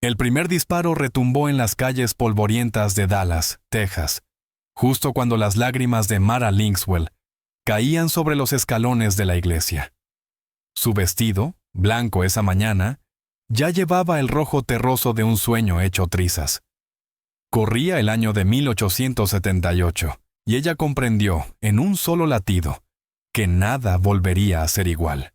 El primer disparo retumbó en las calles polvorientas de Dallas, Texas, justo cuando las lágrimas de Mara Linkswell caían sobre los escalones de la iglesia. Su vestido, blanco esa mañana, ya llevaba el rojo terroso de un sueño hecho trizas. Corría el año de 1878, y ella comprendió, en un solo latido, que nada volvería a ser igual.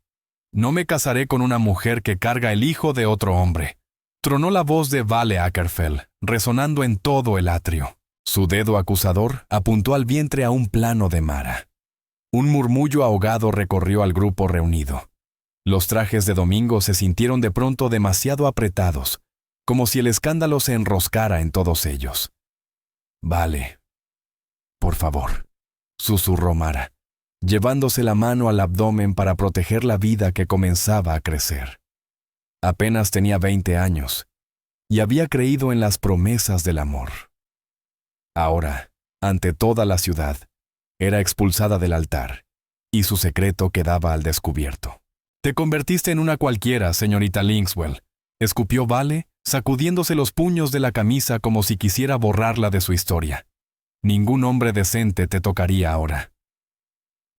«No me casaré con una mujer que carga el hijo de otro hombre», tronó la voz de Vale Ackerfeld, resonando en todo el atrio. Su dedo acusador apuntó al vientre a un plano de Mara. Un murmullo ahogado recorrió al grupo reunido. Los trajes de domingo se sintieron de pronto demasiado apretados, como si el escándalo se enroscara en todos ellos. «Vale, por favor», susurró Mara, llevándose la mano al abdomen para proteger la vida que comenzaba a crecer. Apenas tenía 20 años, y había creído en las promesas del amor. Ahora, ante toda la ciudad, era expulsada del altar, y su secreto quedaba al descubierto. «Te convertiste en una cualquiera, señorita Linkswell», escupió Vale, sacudiéndose los puños de la camisa como si quisiera borrarla de su historia. «Ningún hombre decente te tocaría ahora».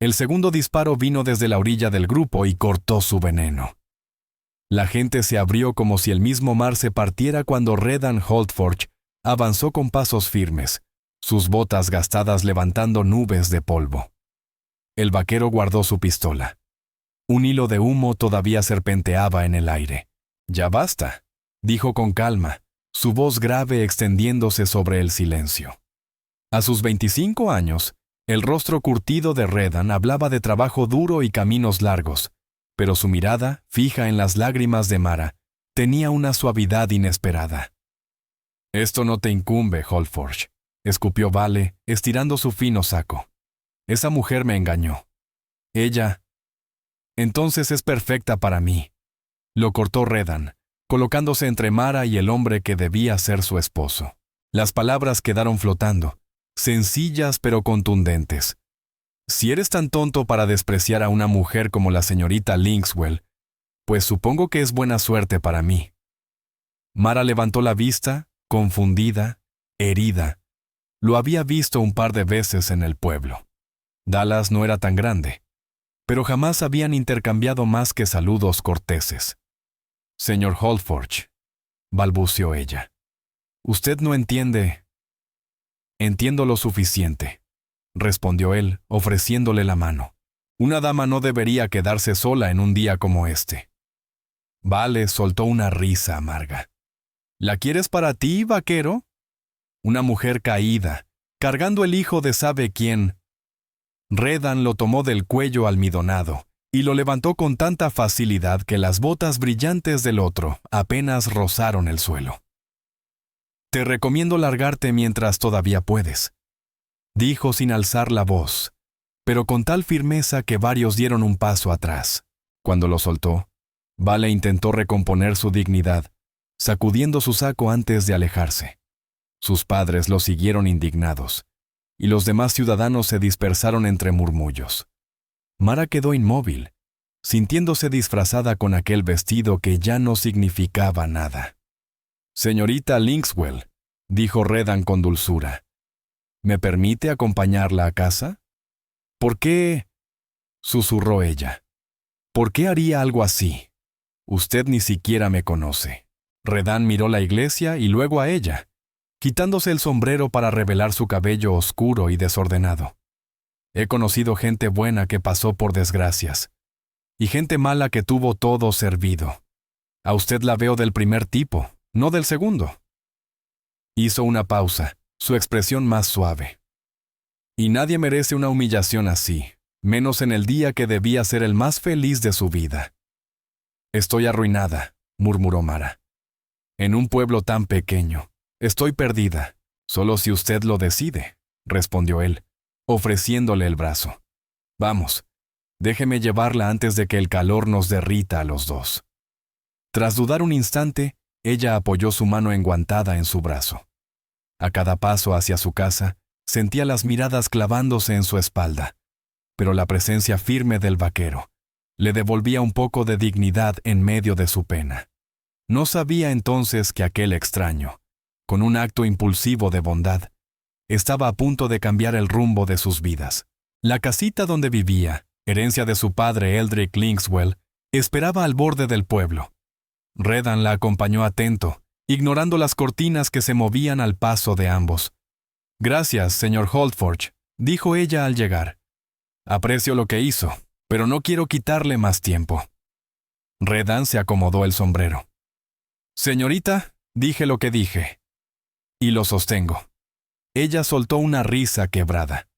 El segundo disparo vino desde la orilla del grupo y cortó su veneno. La gente se abrió como si el mismo mar se partiera cuando Redan Holdforge avanzó con pasos firmes, sus botas gastadas levantando nubes de polvo. El vaquero guardó su pistola. Un hilo de humo todavía serpenteaba en el aire. «Ya basta», dijo con calma, su voz grave extendiéndose sobre el silencio. A sus 25 años, el rostro curtido de Redan hablaba de trabajo duro y caminos largos, pero su mirada, fija en las lágrimas de Mara, tenía una suavidad inesperada. «Esto no te incumbe, Holdforge», escupió Vale, estirando su fino saco. «Esa mujer me engañó. Ella... entonces es perfecta para mí», lo cortó Redan, colocándose entre Mara y el hombre que debía ser su esposo. Las palabras quedaron flotando, sencillas pero contundentes. «Si eres tan tonto para despreciar a una mujer como la señorita Linkswell, pues supongo que es buena suerte para mí». Mara levantó la vista, confundida, herida. Lo había visto un par de veces en el pueblo. Dallas no era tan grande, pero jamás habían intercambiado más que saludos corteses. «Señor Holdforge», balbuceó ella, «usted no entiende». «Entiendo lo suficiente», respondió él, ofreciéndole la mano. «Una dama no debería quedarse sola en un día como este». Vale soltó una risa amarga. «¿La quieres para ti, vaquero?» Una mujer caída, cargando el hijo de sabe quién. Redan lo tomó del cuello almidonado y lo levantó con tanta facilidad que las botas brillantes del otro apenas rozaron el suelo. «Te recomiendo largarte mientras todavía puedes», dijo sin alzar la voz, pero con tal firmeza que varios dieron un paso atrás. Cuando lo soltó, Vale intentó recomponer su dignidad, sacudiendo su saco antes de alejarse. Sus padres lo siguieron indignados, y los demás ciudadanos se dispersaron entre murmullos. Mara quedó inmóvil, sintiéndose disfrazada con aquel vestido que ya no significaba nada. «Señorita Linkswell», dijo Redan con dulzura, «¿me permite acompañarla a casa?» «¿Por qué?» susurró ella. «¿Por qué haría algo así? Usted ni siquiera me conoce». Redan miró la iglesia y luego a ella, quitándose el sombrero para revelar su cabello oscuro y desordenado. «He conocido gente buena que pasó por desgracias, y gente mala que tuvo todo servido. A usted la veo del primer tipo, no del segundo». Hizo una pausa, su expresión más suave. «Y nadie merece una humillación así, menos en el día que debía ser el más feliz de su vida». «Estoy arruinada», murmuró Mara. «En un pueblo tan pequeño. Estoy perdida. Solo si usted lo decide», respondió él, ofreciéndole el brazo. «Vamos, déjeme llevarla antes de que el calor nos derrita a los dos». Tras dudar un instante, ella apoyó su mano enguantada en su brazo. A cada paso hacia su casa, sentía las miradas clavándose en su espalda, pero la presencia firme del vaquero le devolvía un poco de dignidad en medio de su pena. No sabía entonces que aquel extraño, con un acto impulsivo de bondad, estaba a punto de cambiar el rumbo de sus vidas. La casita donde vivía, herencia de su padre Eldrick Linkswell, esperaba al borde del pueblo. Redan la acompañó atento, ignorando las cortinas que se movían al paso de ambos. «Gracias, señor Holdforge», dijo ella al llegar. «Aprecio lo que hizo, pero no quiero quitarle más tiempo». Redan se acomodó el sombrero. «Señorita, dije lo que dije. Y lo sostengo». Ella soltó una risa quebrada.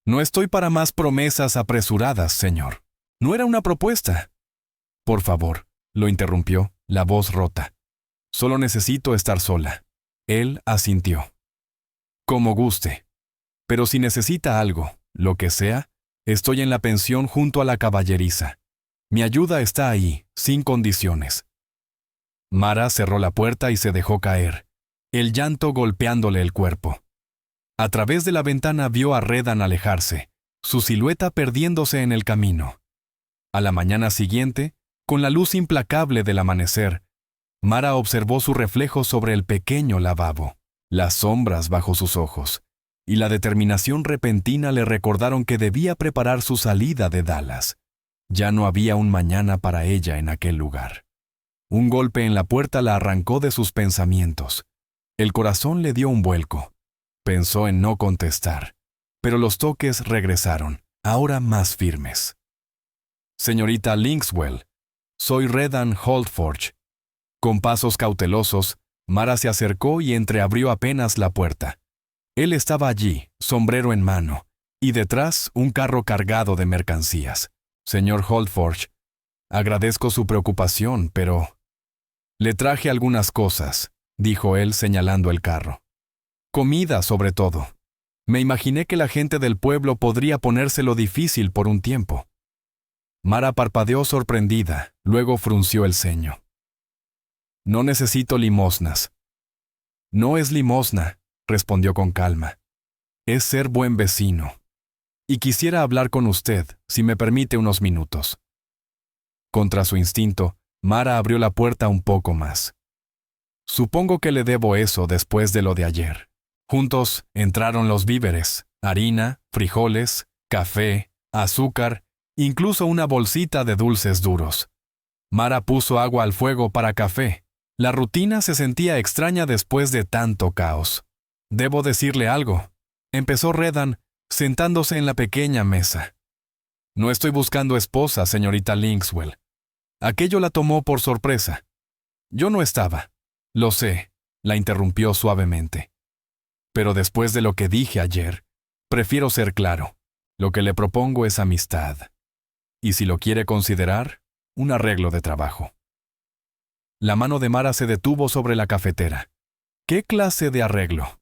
«No estoy para más promesas apresuradas, señor. No era una propuesta». «Por favor», lo interrumpió, la voz rota. «Solo necesito estar sola». Él asintió. «Como guste. Pero si necesita algo, lo que sea, estoy en la pensión junto a la caballeriza. Mi ayuda está ahí, sin condiciones». Mara cerró la puerta y se dejó caer, el llanto golpeándole el cuerpo. A través de la ventana vio a Redan alejarse, su silueta perdiéndose en el camino. A la mañana siguiente, con la luz implacable del amanecer, Mara observó su reflejo sobre el pequeño lavabo, las sombras bajo sus ojos, y la determinación repentina le recordaron que debía preparar su salida de Dallas. Ya no había un mañana para ella en aquel lugar. Un golpe en la puerta la arrancó de sus pensamientos. El corazón le dio un vuelco. Pensó en no contestar, pero los toques regresaron, ahora más firmes. «Señorita Linkswell, soy Redan Holdforge». Con pasos cautelosos, Mara se acercó y entreabrió apenas la puerta. Él estaba allí, sombrero en mano, y detrás un carro cargado de mercancías. «Señor Holdforge, agradezco su preocupación, pero...» «Le traje algunas cosas», dijo él señalando el carro. «Comida, sobre todo. Me imaginé que la gente del pueblo podría ponérselo difícil por un tiempo». Mara parpadeó sorprendida, luego frunció el ceño. «No necesito limosnas». «No es limosna», respondió con calma. «Es ser buen vecino. Y quisiera hablar con usted, si me permite unos minutos». Contra su instinto, Mara abrió la puerta un poco más. «Supongo que le debo eso después de lo de ayer». Juntos entraron los víveres, harina, frijoles, café, azúcar, incluso una bolsita de dulces duros. Mara puso agua al fuego para café. La rutina se sentía extraña después de tanto caos. «Debo decirle algo», empezó Redan, sentándose en la pequeña mesa. «No estoy buscando esposa, señorita Linkswell. Aquello la tomó por sorpresa. Yo no estaba». «Lo sé», la interrumpió suavemente. «Pero después de lo que dije ayer, prefiero ser claro. Lo que le propongo es amistad. Y si lo quiere considerar, un arreglo de trabajo». La mano de Mara se detuvo sobre la cafetera. «¿Qué clase de arreglo?»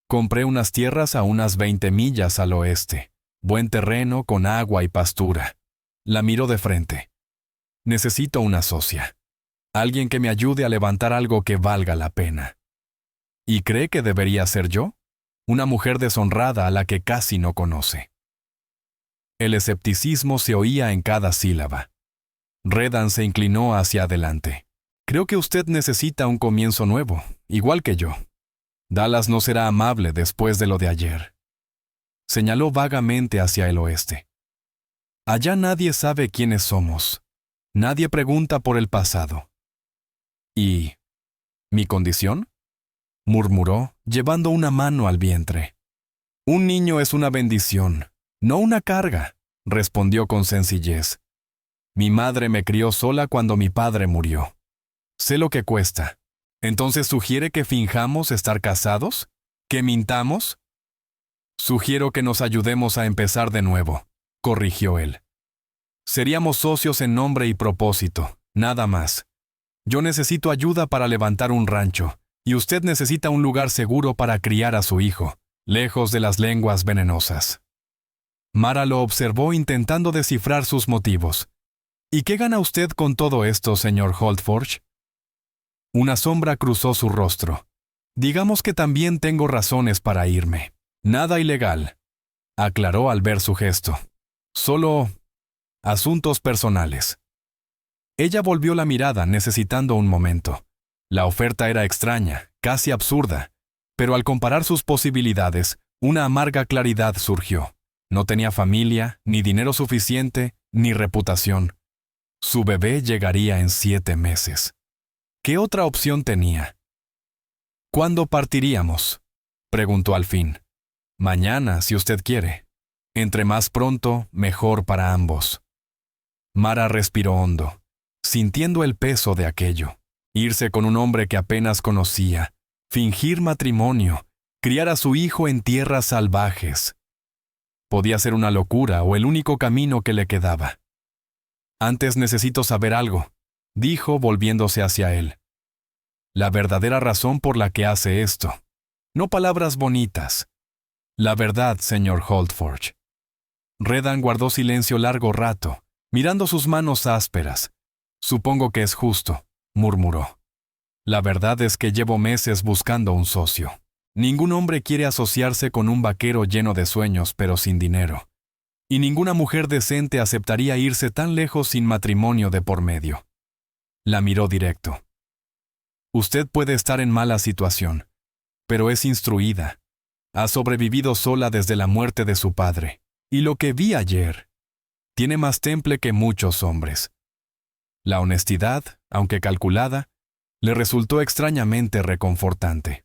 «Compré unas tierras a unas 20 millas al oeste. Buen terreno con agua y pastura». La miró de frente. «Necesito una socia. Alguien que me ayude a levantar algo que valga la pena». «¿Y cree que debería ser yo? Una mujer deshonrada a la que casi no conoce». El escepticismo se oía en cada sílaba. Redan se inclinó hacia adelante. «Creo que usted necesita un comienzo nuevo, igual que yo. Dallas no será amable después de lo de ayer». Señaló vagamente hacia el oeste. «Allá nadie sabe quiénes somos. Nadie pregunta por el pasado». «¿Y mi condición?», murmuró, llevando una mano al vientre. «Un niño es una bendición, no una carga», respondió con sencillez. «Mi madre me crió sola cuando mi padre murió. Sé lo que cuesta. ¿Entonces sugiere que finjamos estar casados? ¿Que mintamos?» «Sugiero que nos ayudemos a empezar de nuevo», corrigió él. «Seríamos socios en nombre y propósito, nada más. Yo necesito ayuda para levantar un rancho, y usted necesita un lugar seguro para criar a su hijo, lejos de las lenguas venenosas». Mara lo observó intentando descifrar sus motivos. «¿Y qué gana usted con todo esto, señor Holdforge?» Una sombra cruzó su rostro. «Digamos que también tengo razones para irme. Nada ilegal», aclaró al ver su gesto. «Solo asuntos personales». Ella volvió la mirada necesitando un momento. La oferta era extraña, casi absurda, pero al comparar sus posibilidades, una amarga claridad surgió. No tenía familia, ni dinero suficiente, ni reputación. Su bebé llegaría en 7 meses. ¿Qué otra opción tenía? ¿Cuándo partiríamos?, preguntó al fin. Mañana, si usted quiere. Entre más pronto, mejor para ambos. Mara respiró hondo, sintiendo el peso de aquello. Irse con un hombre que apenas conocía, fingir matrimonio, criar a su hijo en tierras salvajes. Podía ser una locura o el único camino que le quedaba. Antes necesito saber algo, dijo volviéndose hacia él. La verdadera razón por la que hace esto. No palabras bonitas. La verdad, señor Holdforge. Redan guardó silencio largo rato, mirando sus manos ásperas. Supongo que es justo, murmuró. La verdad es que llevo meses buscando un socio. Ningún hombre quiere asociarse con un vaquero lleno de sueños pero sin dinero. Y ninguna mujer decente aceptaría irse tan lejos sin matrimonio de por medio. La miró directo. Usted puede estar en mala situación, pero es instruida. Ha sobrevivido sola desde la muerte de su padre. Y lo que vi ayer, tiene más temple que muchos hombres. La honestidad, aunque calculada, le resultó extrañamente reconfortante.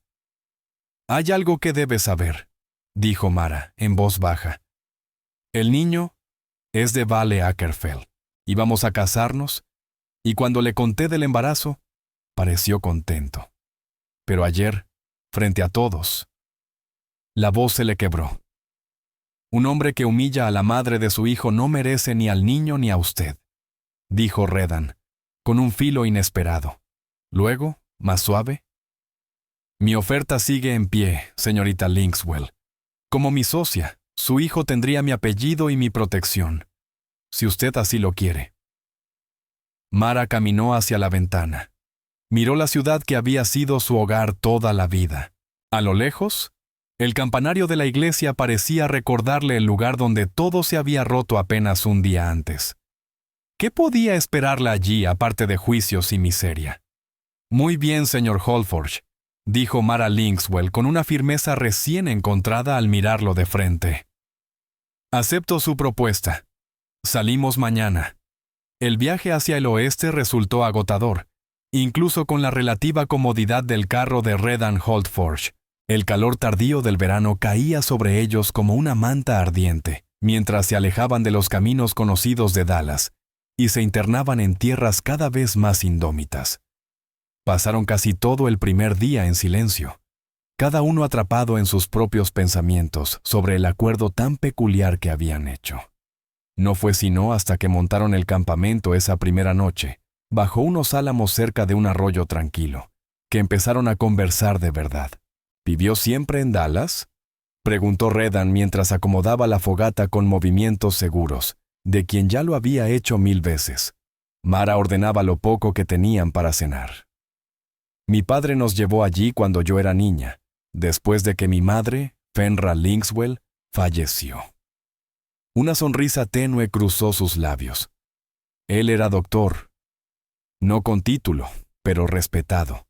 Hay algo que debes saber, dijo Mara, en voz baja. El niño es de Vale Ackerfeld. Íbamos a casarnos, y cuando le conté del embarazo, pareció contento. Pero ayer, frente a todos, la voz se le quebró. Un hombre que humilla a la madre de su hijo no merece ni al niño ni a usted, dijo Redan, con un filo inesperado. Luego, más suave, mi oferta sigue en pie, señorita Linkswell. Como mi socia, su hijo tendría mi apellido y mi protección, si usted así lo quiere. Mara caminó hacia la ventana. Miró la ciudad que había sido su hogar toda la vida. A lo lejos, el campanario de la iglesia parecía recordarle el lugar donde todo se había roto apenas un día antes. ¿Qué podía esperarla allí aparte de juicios y miseria? Muy bien, señor Holdforge, dijo Mara Linkswell con una firmeza recién encontrada al mirarlo de frente. Acepto su propuesta. Salimos mañana. El viaje hacia el oeste resultó agotador, incluso con la relativa comodidad del carro de Redan Holdforge. El calor tardío del verano caía sobre ellos como una manta ardiente, mientras se alejaban de los caminos conocidos de Dallas y se internaban en tierras cada vez más indómitas. Pasaron casi todo el primer día en silencio, cada uno atrapado en sus propios pensamientos sobre el acuerdo tan peculiar que habían hecho. No fue sino hasta que montaron el campamento esa primera noche, bajo unos álamos cerca de un arroyo tranquilo, que empezaron a conversar de verdad. ¿Vivió siempre en Dallas?, preguntó Redan mientras acomodaba la fogata con movimientos seguros, de quien ya lo había hecho 1000 veces. Mara ordenaba lo poco que tenían para cenar. Mi padre nos llevó allí cuando yo era niña, después de que mi madre, Fenra Linkswell, falleció. Una sonrisa tenue cruzó sus labios. Él era doctor, no con título, pero respetado.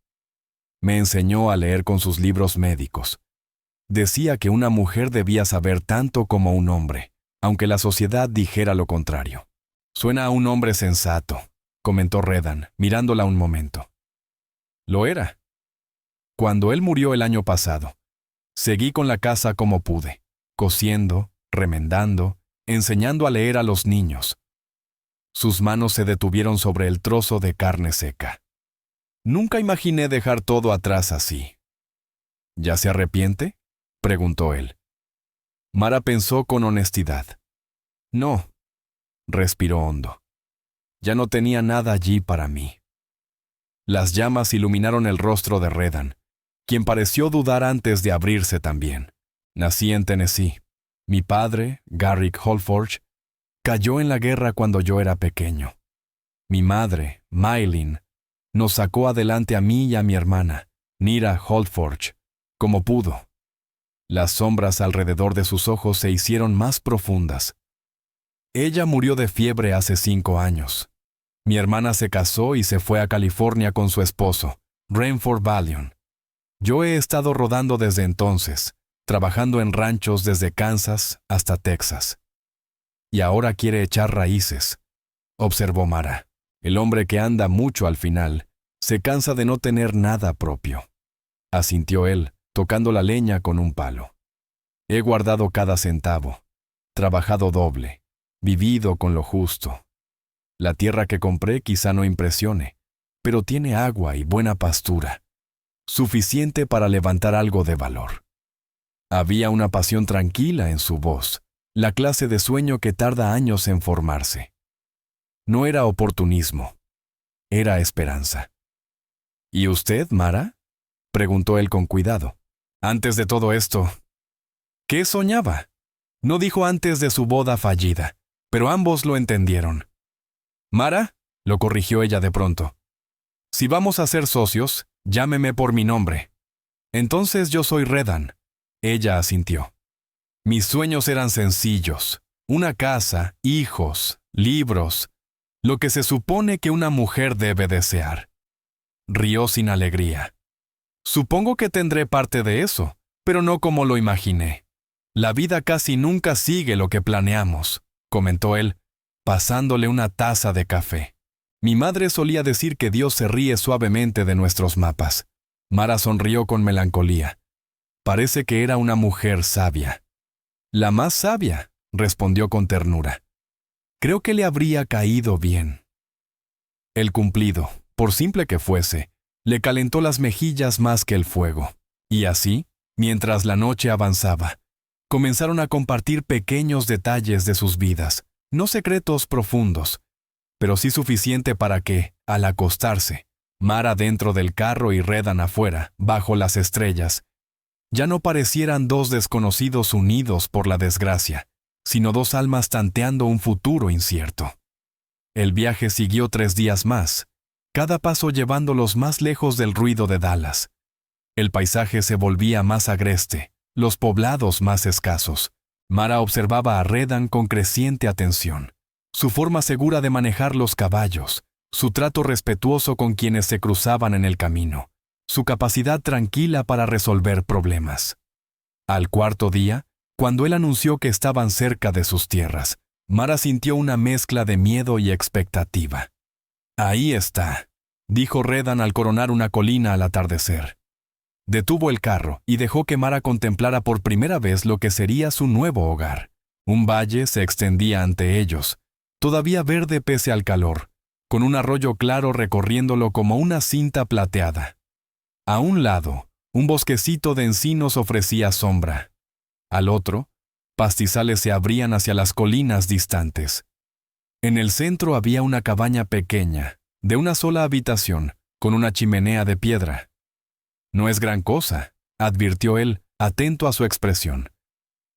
Me enseñó a leer con sus libros médicos. Decía que una mujer debía saber tanto como un hombre, aunque la sociedad dijera lo contrario. Suena a un hombre sensato, comentó Redan, mirándola un momento. Lo era. Cuando él murió el año pasado, seguí con la casa como pude, cosiendo, remendando, enseñando a leer a los niños. Sus manos se detuvieron sobre el trozo de carne seca. Nunca imaginé dejar todo atrás así. ¿Ya se arrepiente?, preguntó él. Mara pensó con honestidad. No, respiró hondo. Ya no tenía nada allí para mí. Las llamas iluminaron el rostro de Redan, quien pareció dudar antes de abrirse también. Nací en Tennessee. Mi padre, Garrick Holdforge, cayó en la guerra cuando yo era pequeño. Mi madre, Maylin, nos sacó adelante a mí y a mi hermana, Nira Holdforge, como pudo. Las sombras alrededor de sus ojos se hicieron más profundas. Ella murió de fiebre hace 5 años. Mi hermana se casó y se fue a California con su esposo, Renford Valion. Yo he estado rodando desde entonces, trabajando en ranchos desde Kansas hasta Texas. Y ahora quiere echar raíces, observó Mara. El hombre que anda mucho al final se cansa de no tener nada propio. Asintió él, tocando la leña con un palo. He guardado cada centavo, trabajado doble, vivido con lo justo. La tierra que compré quizá no impresione, pero tiene agua y buena pastura, suficiente para levantar algo de valor. Había una pasión tranquila en su voz, la clase de sueño que tarda años en formarse. No era oportunismo, era esperanza. ¿Y usted, Mara?, preguntó él con cuidado. Antes de todo esto, ¿qué soñaba? No dijo antes de su boda fallida, pero ambos lo entendieron. Mara, lo corrigió ella de pronto. Si vamos a ser socios, llámeme por mi nombre. Entonces yo soy Redan. Ella asintió. Mis sueños eran sencillos. Una casa, hijos, libros, lo que se supone que una mujer debe desear. Rió sin alegría. Supongo que tendré parte de eso, pero no como lo imaginé. La vida casi nunca sigue lo que planeamos, comentó él, pasándole una taza de café. Mi madre solía decir que Dios se ríe suavemente de nuestros mapas. Mara sonrió con melancolía. Parece que era una mujer sabia. La más sabia, respondió con ternura. Creo que le habría caído bien. El cumplido, por simple que fuese, le calentó las mejillas más que el fuego. Y así, mientras la noche avanzaba, comenzaron a compartir pequeños detalles de sus vidas, no secretos profundos, pero sí suficiente para que, al acostarse, Mara dentro del carro y Redan afuera, bajo las estrellas, ya no parecieran dos desconocidos unidos por la desgracia, sino dos almas tanteando un futuro incierto. El viaje siguió 3 días más, cada paso llevándolos más lejos del ruido de Dallas. El paisaje se volvía más agreste, los poblados más escasos. Mara observaba a Redan con creciente atención. Su forma segura de manejar los caballos, su trato respetuoso con quienes se cruzaban en el camino, su capacidad tranquila para resolver problemas. Al 4.º día, cuando él anunció que estaban cerca de sus tierras, Mara sintió una mezcla de miedo y expectativa. Ahí está, dijo Redan al coronar una colina al atardecer. Detuvo el carro y dejó que Mara contemplara por primera vez lo que sería su nuevo hogar. Un valle se extendía ante ellos, todavía verde pese al calor, con un arroyo claro recorriéndolo como una cinta plateada. A un lado, un bosquecito de encinos ofrecía sombra. Al otro, pastizales se abrían hacia las colinas distantes. En el centro había una cabaña pequeña, de una sola habitación, con una chimenea de piedra. No es gran cosa, advirtió él, atento a su expresión.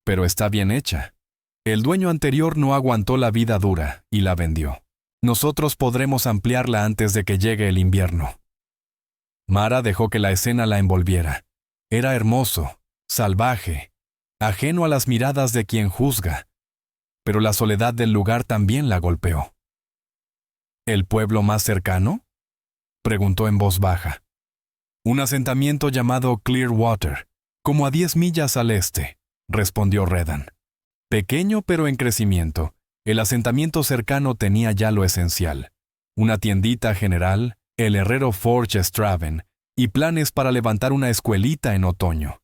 Pero está bien hecha. El dueño anterior no aguantó la vida dura y la vendió. Nosotros podremos ampliarla antes de que llegue el invierno. Mara dejó que la escena la envolviera. Era hermoso, salvaje, ajeno a las miradas de quien juzga. Pero la soledad del lugar también la golpeó. ¿El pueblo más cercano?, preguntó en voz baja. Un asentamiento llamado Clearwater, como a 10 millas al este, respondió Redan. Pequeño pero en crecimiento, el asentamiento cercano tenía ya lo esencial. Una tiendita general, el herrero Forge Straven, y planes para levantar una escuelita en otoño.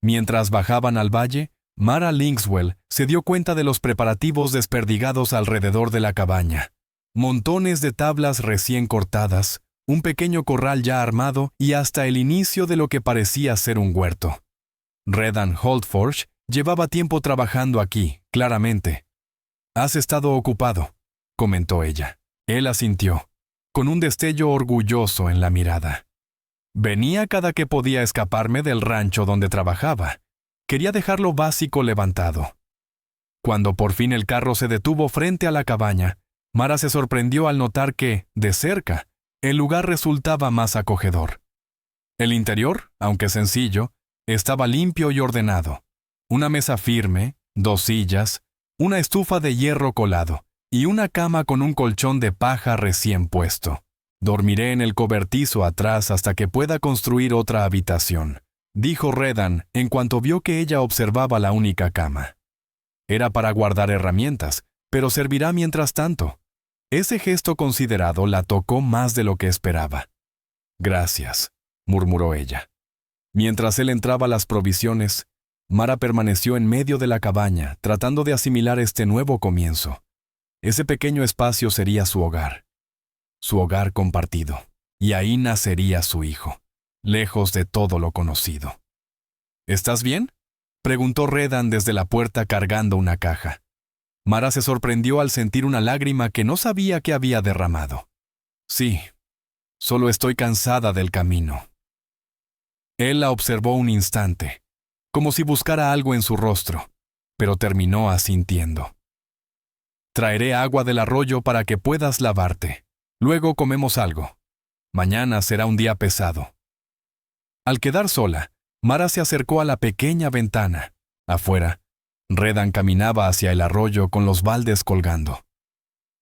Mientras bajaban al valle, Mara Linkswell se dio cuenta de los preparativos desperdigados alrededor de la cabaña. Montones de tablas recién cortadas, un pequeño corral ya armado y hasta el inicio de lo que parecía ser un huerto. Redan Holdforge llevaba tiempo trabajando aquí, claramente. «Has estado ocupado», comentó ella. Él asintió, con un destello orgulloso en la mirada. Venía cada que podía escaparme del rancho donde trabajaba. Quería dejar lo básico levantado. Cuando por fin el carro se detuvo frente a la cabaña, Mara se sorprendió al notar que, de cerca, el lugar resultaba más acogedor. El interior, aunque sencillo, estaba limpio y ordenado. Una mesa firme, 2 sillas, una estufa de hierro colado, y una cama con un colchón de paja recién puesto. Dormiré en el cobertizo atrás hasta que pueda construir otra habitación, dijo Redan en cuanto vio que ella observaba la única cama. Era para guardar herramientas, pero servirá mientras tanto. Ese gesto considerado la tocó más de lo que esperaba. Gracias, murmuró ella. Mientras él entraba las provisiones, Mara permaneció en medio de la cabaña, tratando de asimilar este nuevo comienzo. Ese pequeño espacio sería su hogar compartido, y ahí nacería su hijo, lejos de todo lo conocido. ¿Estás bien?, preguntó Redan desde la puerta cargando una caja. Mara se sorprendió al sentir una lágrima que no sabía que había derramado. Sí, solo estoy cansada del camino. Él la observó un instante, como si buscara algo en su rostro, pero terminó asintiendo. Traeré agua del arroyo para que puedas lavarte. Luego comemos algo. Mañana será un día pesado. Al quedar sola, Mara se acercó a la pequeña ventana. Afuera, Redan caminaba hacia el arroyo con los baldes colgando.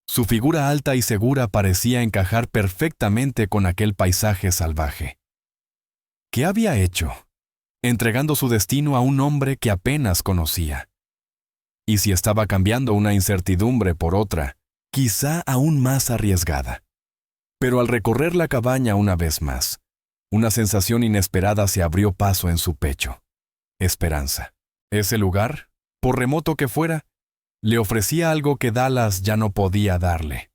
Su figura alta y segura parecía encajar perfectamente con aquel paisaje salvaje. ¿Qué había hecho? Entregando su destino a un hombre que apenas conocía. Y si estaba cambiando una incertidumbre por otra, quizá aún más arriesgada. Pero al recorrer la cabaña una vez más, una sensación inesperada se abrió paso en su pecho. Esperanza. Ese lugar, por remoto que fuera, le ofrecía algo que Dallas ya no podía darle.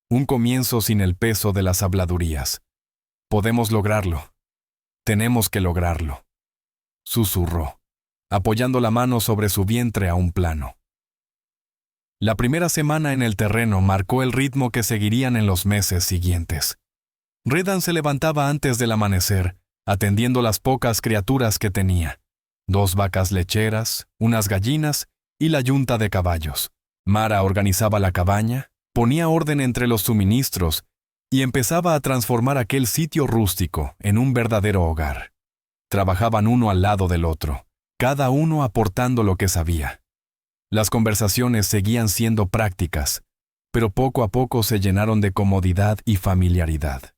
Un comienzo sin el peso de las habladurías. Podemos lograrlo. Tenemos que lograrlo. Susurró, apoyando la mano sobre su vientre a un plano. La primera semana en el terreno marcó el ritmo que seguirían en los meses siguientes. Redan se levantaba antes del amanecer, atendiendo las pocas criaturas que tenía: 2 vacas lecheras, unas gallinas y la yunta de caballos. Mara organizaba la cabaña, ponía orden entre los suministros y empezaba a transformar aquel sitio rústico en un verdadero hogar. Trabajaban uno al lado del otro, cada uno aportando lo que sabía. Las conversaciones seguían siendo prácticas, pero poco a poco se llenaron de comodidad y familiaridad.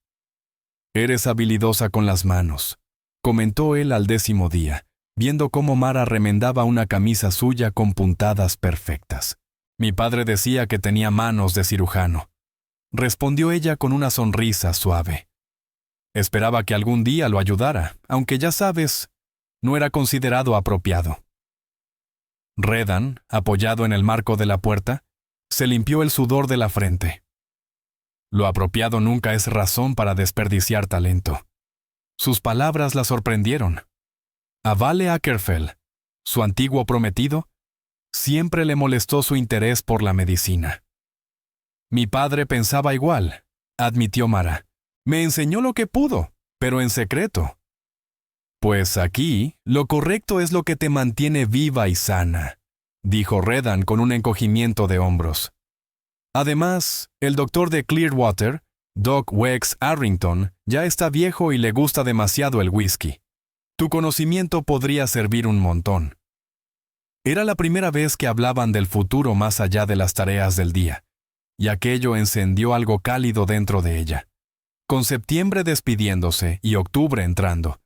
«Eres habilidosa con las manos», comentó él al 10º día, viendo cómo Mara remendaba una camisa suya con puntadas perfectas. «Mi padre decía que tenía manos de cirujano», respondió ella con una sonrisa suave. Esperaba que algún día lo ayudara, aunque ya sabes, no era considerado apropiado. Redan, apoyado en el marco de la puerta, se limpió el sudor de la frente. Lo apropiado nunca es razón para desperdiciar talento. Sus palabras la sorprendieron. A Vale Ackerfeld, su antiguo prometido, siempre le molestó su interés por la medicina. «Mi padre pensaba igual», admitió Mara. «Me enseñó lo que pudo, pero en secreto». «Pues aquí, lo correcto es lo que te mantiene viva y sana», dijo Redan con un encogimiento de hombros. «Además, el doctor de Clearwater, Doc Wex Arrington, ya está viejo y le gusta demasiado el whisky. Tu conocimiento podría servir un montón». Era la primera vez que hablaban del futuro más allá de las tareas del día, y aquello encendió algo cálido dentro de ella. Con septiembre despidiéndose y octubre entrando,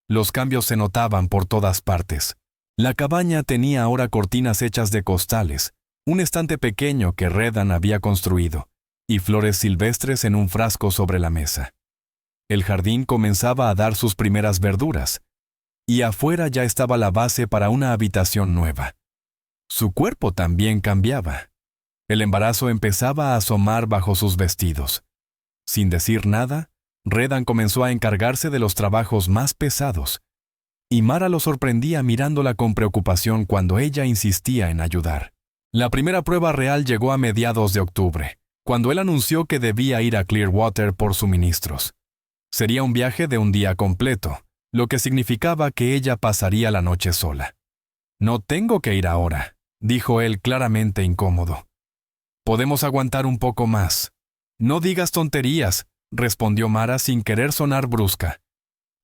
los cambios se notaban por todas partes. La cabaña tenía ahora cortinas hechas de costales, un estante pequeño que Redan había construido, y flores silvestres en un frasco sobre la mesa. El jardín comenzaba a dar sus primeras verduras, y afuera ya estaba la base para una habitación nueva. Su cuerpo también cambiaba. El embarazo empezaba a asomar bajo sus vestidos. Sin decir nada, Redan comenzó a encargarse de los trabajos más pesados, y Mara lo sorprendía mirándola con preocupación cuando ella insistía en ayudar. La primera prueba real llegó a mediados de octubre, cuando él anunció que debía ir a Clearwater por suministros. Sería un viaje de un día completo, lo que significaba que ella pasaría la noche sola. «No tengo que ir ahora», dijo él claramente incómodo. «Podemos aguantar un poco más». «No digas tonterías», respondió Mara sin querer sonar brusca.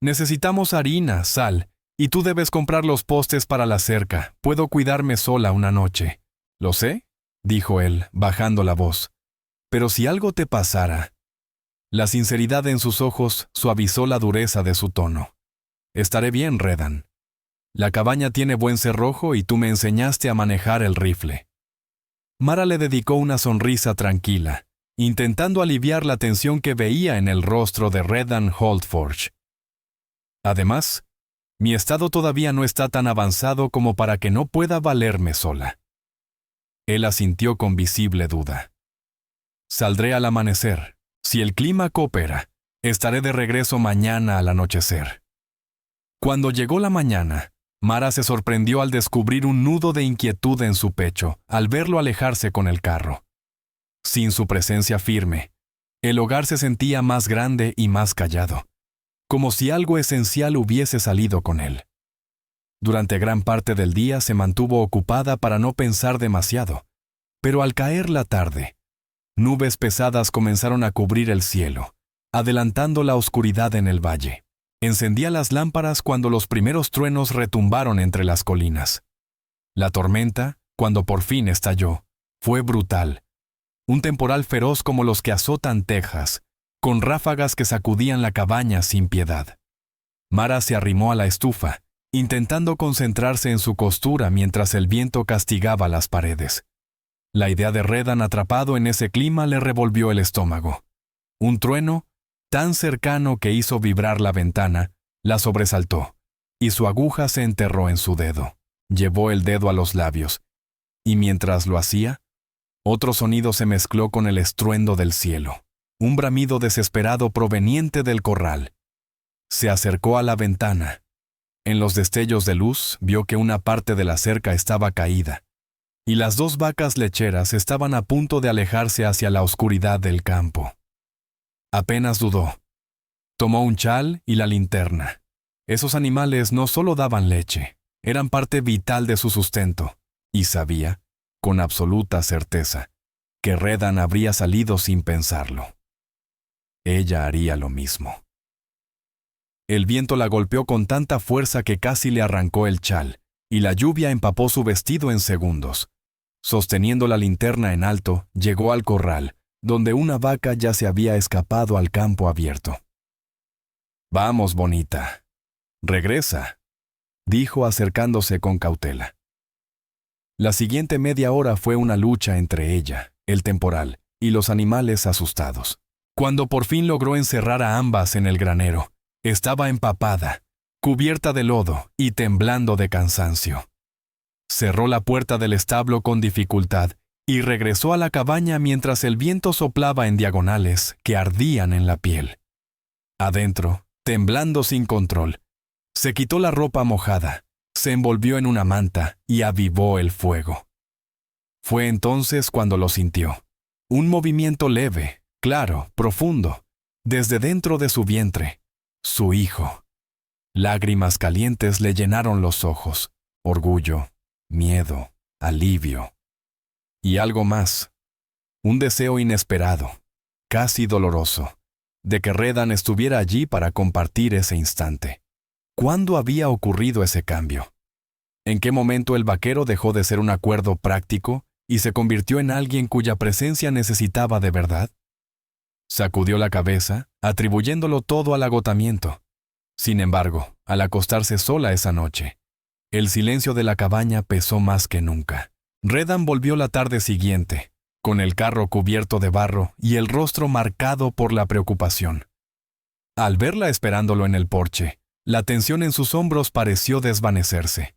«Necesitamos harina, sal, y tú debes comprar los postes para la cerca. Puedo cuidarme sola una noche». «Lo sé», dijo él, bajando la voz. Pero si algo te pasara. La sinceridad en sus ojos suavizó la dureza de su tono. Estaré bien, Redan. La cabaña tiene buen cerrojo y tú me enseñaste a manejar el rifle. Mara le dedicó una sonrisa tranquila, intentando aliviar la tensión que veía en el rostro de Redan Holdforge. Además, mi estado todavía no está tan avanzado como para que no pueda valerme sola. Él asintió con visible duda. Saldré al amanecer. Si el clima coopera, estaré de regreso mañana al anochecer. Cuando llegó la mañana, Mara se sorprendió al descubrir un nudo de inquietud en su pecho al verlo alejarse con el carro. Sin su presencia firme, el hogar se sentía más grande y más callado, como si algo esencial hubiese salido con él. Durante gran parte del día se mantuvo ocupada para no pensar demasiado, pero al caer la tarde, nubes pesadas comenzaron a cubrir el cielo, adelantando la oscuridad en el valle. Encendía las lámparas cuando los primeros truenos retumbaron entre las colinas. La tormenta, cuando por fin estalló, fue brutal. Un temporal feroz como los que azotan Texas, con ráfagas que sacudían la cabaña sin piedad. Mara se arrimó a la estufa, intentando concentrarse en su costura mientras el viento castigaba las paredes. La idea de Redan atrapado en ese clima le revolvió el estómago. Un trueno, tan cercano que hizo vibrar la ventana, la sobresaltó, y su aguja se enterró en su dedo. Llevó el dedo a los labios, y mientras lo hacía, otro sonido se mezcló con el estruendo del cielo, un bramido desesperado proveniente del corral. Se acercó a la ventana. En los destellos de luz vio que una parte de la cerca estaba caída, y las 2 vacas lecheras estaban a punto de alejarse hacia la oscuridad del campo. Apenas dudó. Tomó un chal y la linterna. Esos animales no solo daban leche, eran parte vital de su sustento, y sabía, con absoluta certeza, que Redan habría salido sin pensarlo. Ella haría lo mismo. El viento la golpeó con tanta fuerza que casi le arrancó el chal, y la lluvia empapó su vestido en segundos. Sosteniendo la linterna en alto, llegó al corral, donde una vaca ya se había escapado al campo abierto. «Vamos, bonita. Regresa», dijo acercándose con cautela. La siguiente media hora fue una lucha entre ella, el temporal, y los animales asustados. Cuando por fin logró encerrar a ambas en el granero, estaba empapada, cubierta de lodo y temblando de cansancio. Cerró la puerta del establo con dificultad y regresó a la cabaña mientras el viento soplaba en diagonales que ardían en la piel. Adentro, temblando sin control, se quitó la ropa mojada, se envolvió en una manta y avivó el fuego. Fue entonces cuando lo sintió. Un movimiento leve, claro, profundo, desde dentro de su vientre. Su hijo. Lágrimas calientes le llenaron los ojos. Orgullo, miedo, alivio. Y algo más. Un deseo inesperado, casi doloroso, de que Redan estuviera allí para compartir ese instante. ¿Cuándo había ocurrido ese cambio? ¿En qué momento el vaquero dejó de ser un acuerdo práctico y se convirtió en alguien cuya presencia necesitaba de verdad? Sacudió la cabeza, atribuyéndolo todo al agotamiento. Sin embargo, al acostarse sola esa noche, el silencio de la cabaña pesó más que nunca. Redan volvió la tarde siguiente, con el carro cubierto de barro y el rostro marcado por la preocupación. Al verla esperándolo en el porche, la tensión en sus hombros pareció desvanecerse.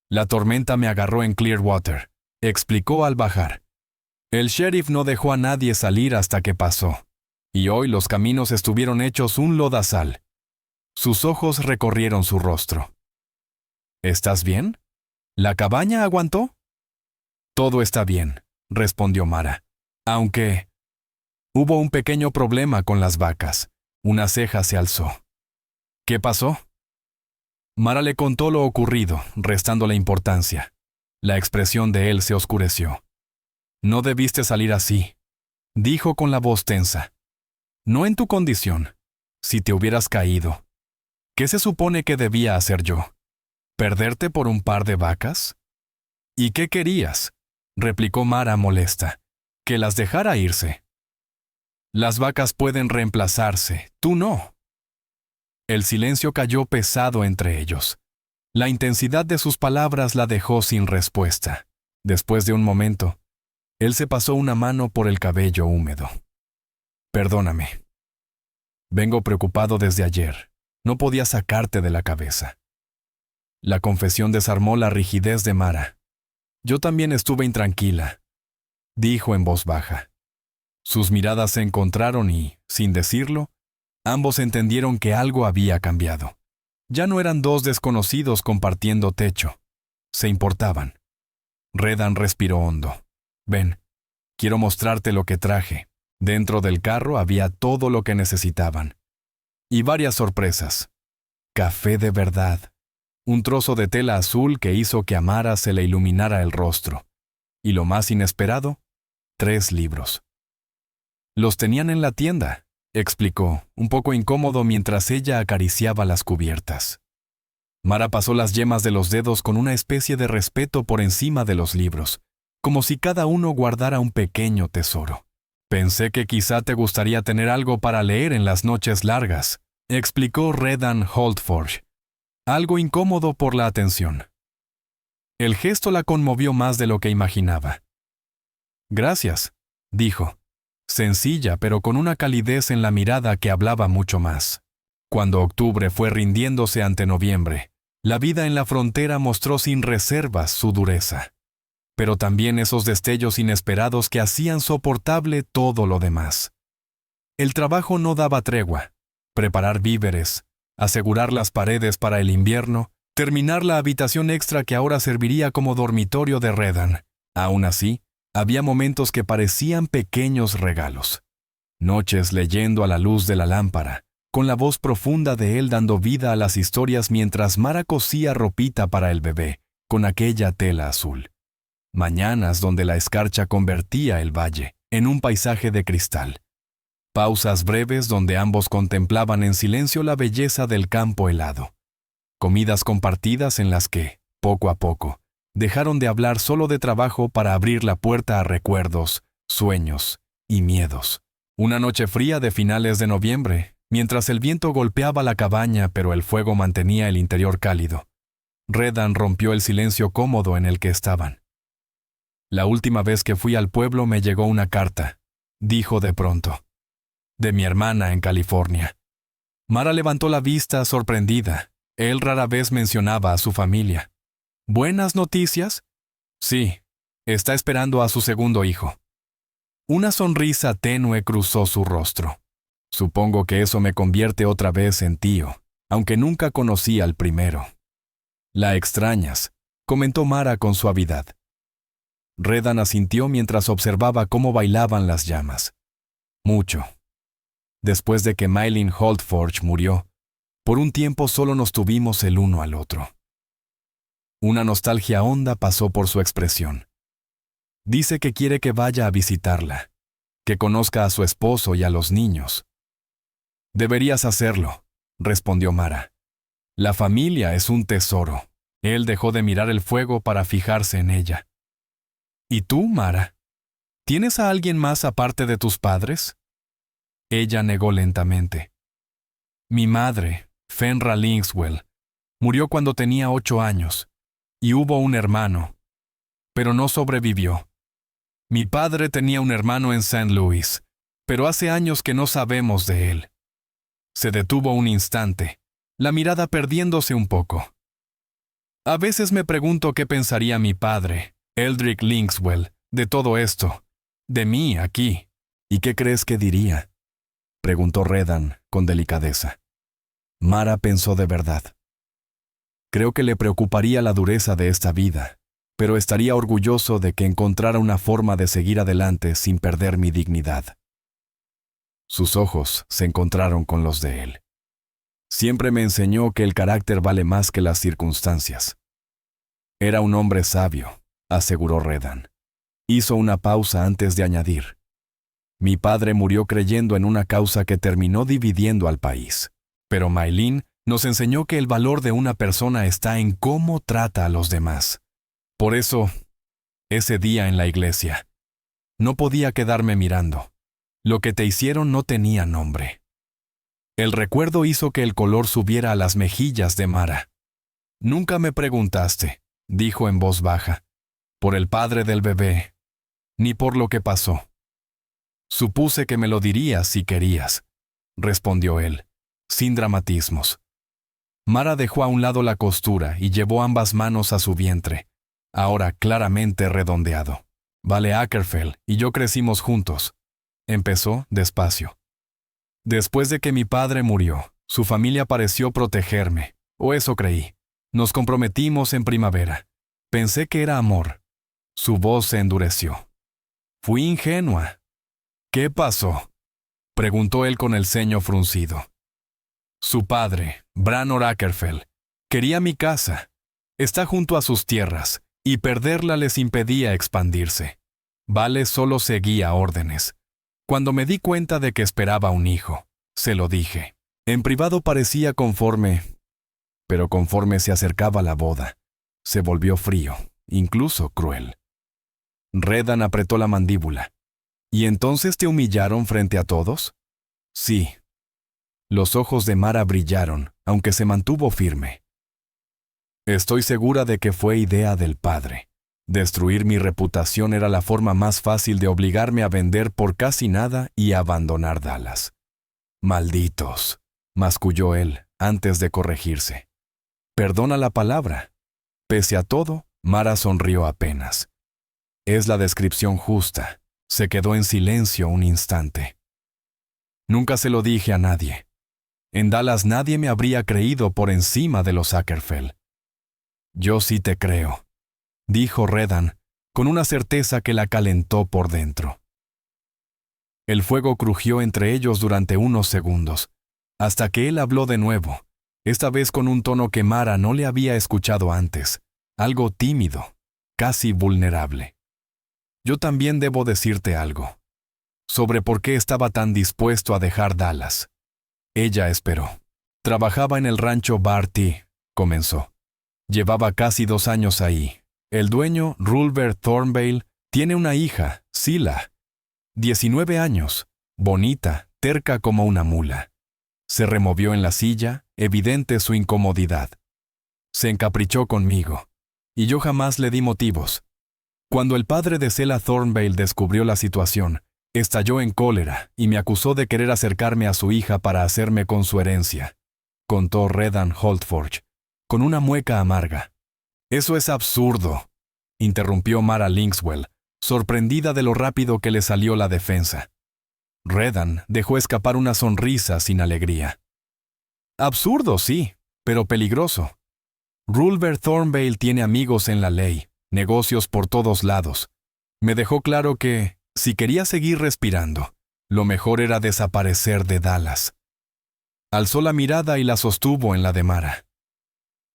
«La tormenta me agarró en Clearwater», explicó al bajar. «El sheriff no dejó a nadie salir hasta que pasó, y hoy los caminos estuvieron hechos un lodazal». Sus ojos recorrieron su rostro. «¿Estás bien? ¿La cabaña aguantó?» «Todo está bien», respondió Mara. «Aunque hubo un pequeño problema con las vacas». Una ceja se alzó. «¿Qué pasó?» Mara le contó lo ocurrido, restándole importancia. La expresión de él se oscureció. «No debiste salir así», dijo con la voz tensa. «No en tu condición. Si te hubieras caído. ¿Qué se supone que debía hacer yo? ¿Perderte por un par de vacas? ¿Y qué querías? replicó Mara molesta. Que las dejara irse. Las vacas pueden reemplazarse, tú no. El silencio cayó pesado entre ellos. La intensidad de sus palabras la dejó sin respuesta. Después de un momento, él se pasó una mano por el cabello húmedo. Perdóname. Vengo preocupado desde ayer. No podía sacarte de la cabeza. La confesión desarmó la rigidez de Mara. Yo también estuve intranquila, dijo en voz baja. Sus miradas se encontraron y, sin decirlo, ambos entendieron que algo había cambiado. Ya no eran dos desconocidos compartiendo techo. Se importaban. Redan respiró hondo. Ven, quiero mostrarte lo que traje. Dentro del carro había todo lo que necesitaban. Y varias sorpresas. Café de verdad. Un trozo de tela azul que hizo que a Mara se le iluminara el rostro. Y lo más inesperado, 3 libros. Los tenían en la tienda, explicó, un poco incómodo mientras ella acariciaba las cubiertas. Mara pasó las yemas de los dedos con una especie de respeto por encima de los libros, como si cada uno guardara un pequeño tesoro. Pensé que quizá te gustaría tener algo para leer en las noches largas, explicó Redan Holdforge, algo incómodo por la atención. El gesto la conmovió más de lo que imaginaba. Gracias, dijo, sencilla pero con una calidez en la mirada que hablaba mucho más. Cuando octubre fue rindiéndose ante noviembre, la vida en la frontera mostró sin reservas su dureza, pero también esos destellos inesperados que hacían soportable todo lo demás. El trabajo no daba tregua. Preparar víveres, asegurar las paredes para el invierno, terminar la habitación extra que ahora serviría como dormitorio de Redan. Aún así, había momentos que parecían pequeños regalos. Noches leyendo a la luz de la lámpara, con la voz profunda de él dando vida a las historias mientras Mara cosía ropita para el bebé, con aquella tela azul. Mañanas donde la escarcha convertía el valle en un paisaje de cristal. Pausas breves donde ambos contemplaban en silencio la belleza del campo helado. Comidas compartidas en las que, poco a poco, dejaron de hablar solo de trabajo para abrir la puerta a recuerdos, sueños y miedos. Una noche fría de finales de noviembre, mientras el viento golpeaba la cabaña pero el fuego mantenía el interior cálido. Redan rompió el silencio cómodo en el que estaban. La última vez que fui al pueblo me llegó una carta, dijo de pronto, de mi hermana en California. Mara levantó la vista sorprendida. Él rara vez mencionaba a su familia. ¿Buenas noticias? Sí, está esperando a su segundo hijo. Una sonrisa tenue cruzó su rostro. Supongo que eso me convierte otra vez en tío, aunque nunca conocí al primero. La extrañas, comentó Mara con suavidad. Redan asintió mientras observaba cómo bailaban las llamas. Mucho. Después de que Maylin Holdforge murió, por un tiempo solo nos tuvimos el uno al otro. Una nostalgia honda pasó por su expresión. Dice que quiere que vaya a visitarla, que conozca a su esposo y a los niños. Deberías hacerlo, respondió Mara. La familia es un tesoro. Él dejó de mirar el fuego para fijarse en ella. ¿Y tú, Mara? ¿Tienes a alguien más aparte de tus padres? Ella negó lentamente. Mi madre, Fenra Linkswell, murió cuando tenía 8 años, y hubo un hermano, pero no sobrevivió. Mi padre tenía un hermano en St. Louis, pero hace años que no sabemos de él. Se detuvo un instante, la mirada perdiéndose un poco. A veces me pregunto qué pensaría mi padre, Eldrick Linkswell, de todo esto, de mí aquí. ¿Y qué crees que diría?, preguntó Redan con delicadeza. Mara pensó de verdad. Creo que le preocuparía la dureza de esta vida, pero estaría orgulloso de que encontrara una forma de seguir adelante sin perder mi dignidad. Sus ojos se encontraron con los de él. Siempre me enseñó que el carácter vale más que las circunstancias. Era un hombre sabio, aseguró Redan. Hizo una pausa antes de añadir. Mi padre murió creyendo en una causa que terminó dividiendo al país. Pero Maylin nos enseñó que el valor de una persona está en cómo trata a los demás. Por eso, ese día en la iglesia. No podía quedarme mirando. Lo que te hicieron no tenía nombre. El recuerdo hizo que el color subiera a las mejillas de Mara. Nunca me preguntaste, dijo en voz baja, por el padre del bebé, ni por lo que pasó. Supuse que me lo dirías si querías, respondió él, sin dramatismos. Mara dejó a un lado la costura y llevó ambas manos a su vientre, ahora claramente redondeado. Vale Ackerfeld y yo crecimos juntos. Empezó despacio. Después de que mi padre murió, su familia pareció protegerme, o eso creí. Nos comprometimos en primavera. Pensé que era amor. Su voz se endureció. Fui ingenua. ¿Qué pasó?, preguntó él con el ceño fruncido. Su padre, Branor Ackerfeld, quería mi casa. Está junto a sus tierras, y perderla les impedía expandirse. Vale solo seguía órdenes. Cuando me di cuenta de que esperaba un hijo, se lo dije. En privado parecía conforme, pero conforme se acercaba la boda, se volvió frío, incluso cruel. Redan apretó la mandíbula. ¿Y entonces te humillaron frente a todos? Sí. Los ojos de Mara brillaron, aunque se mantuvo firme. Estoy segura de que fue idea del padre. Destruir mi reputación era la forma más fácil de obligarme a vender por casi nada y abandonar Dallas. Malditos, masculló él, antes de corregirse. Perdona la palabra. Pese a todo, Mara sonrió apenas. Es la descripción justa. Se quedó en silencio un instante. Nunca se lo dije a nadie. En Dallas nadie me habría creído por encima de los Ackerfeld. Yo sí te creo, dijo Redan, con una certeza que la calentó por dentro. El fuego crujió entre ellos durante unos segundos, hasta que él habló de nuevo, esta vez con un tono que Mara no le había escuchado antes, algo tímido, casi vulnerable. Yo también debo decirte algo, sobre por qué estaba tan dispuesto a dejar Dallas. Ella esperó. Trabajaba en el rancho Barty, comenzó. Llevaba casi 2 años ahí. El dueño, Rulbert Thornvale, tiene una hija, Sila. 19 años, bonita, terca como una mula. Se removió en la silla, evidente su incomodidad. Se encaprichó conmigo, y yo jamás le di motivos. Cuando el padre de Sela Thornvale descubrió la situación, estalló en cólera y me acusó de querer acercarme a su hija para hacerme con su herencia, contó Redan Holtforge, con una mueca amarga. Eso es absurdo, interrumpió Mara Linkswell, sorprendida de lo rápido que le salió la defensa. Redan dejó escapar una sonrisa sin alegría. Absurdo, sí, pero peligroso. Rulbert Thornvale tiene amigos en la ley, negocios por todos lados. Me dejó claro que, si quería seguir respirando, lo mejor era desaparecer de Dallas. Alzó la mirada y la sostuvo en la de Mara.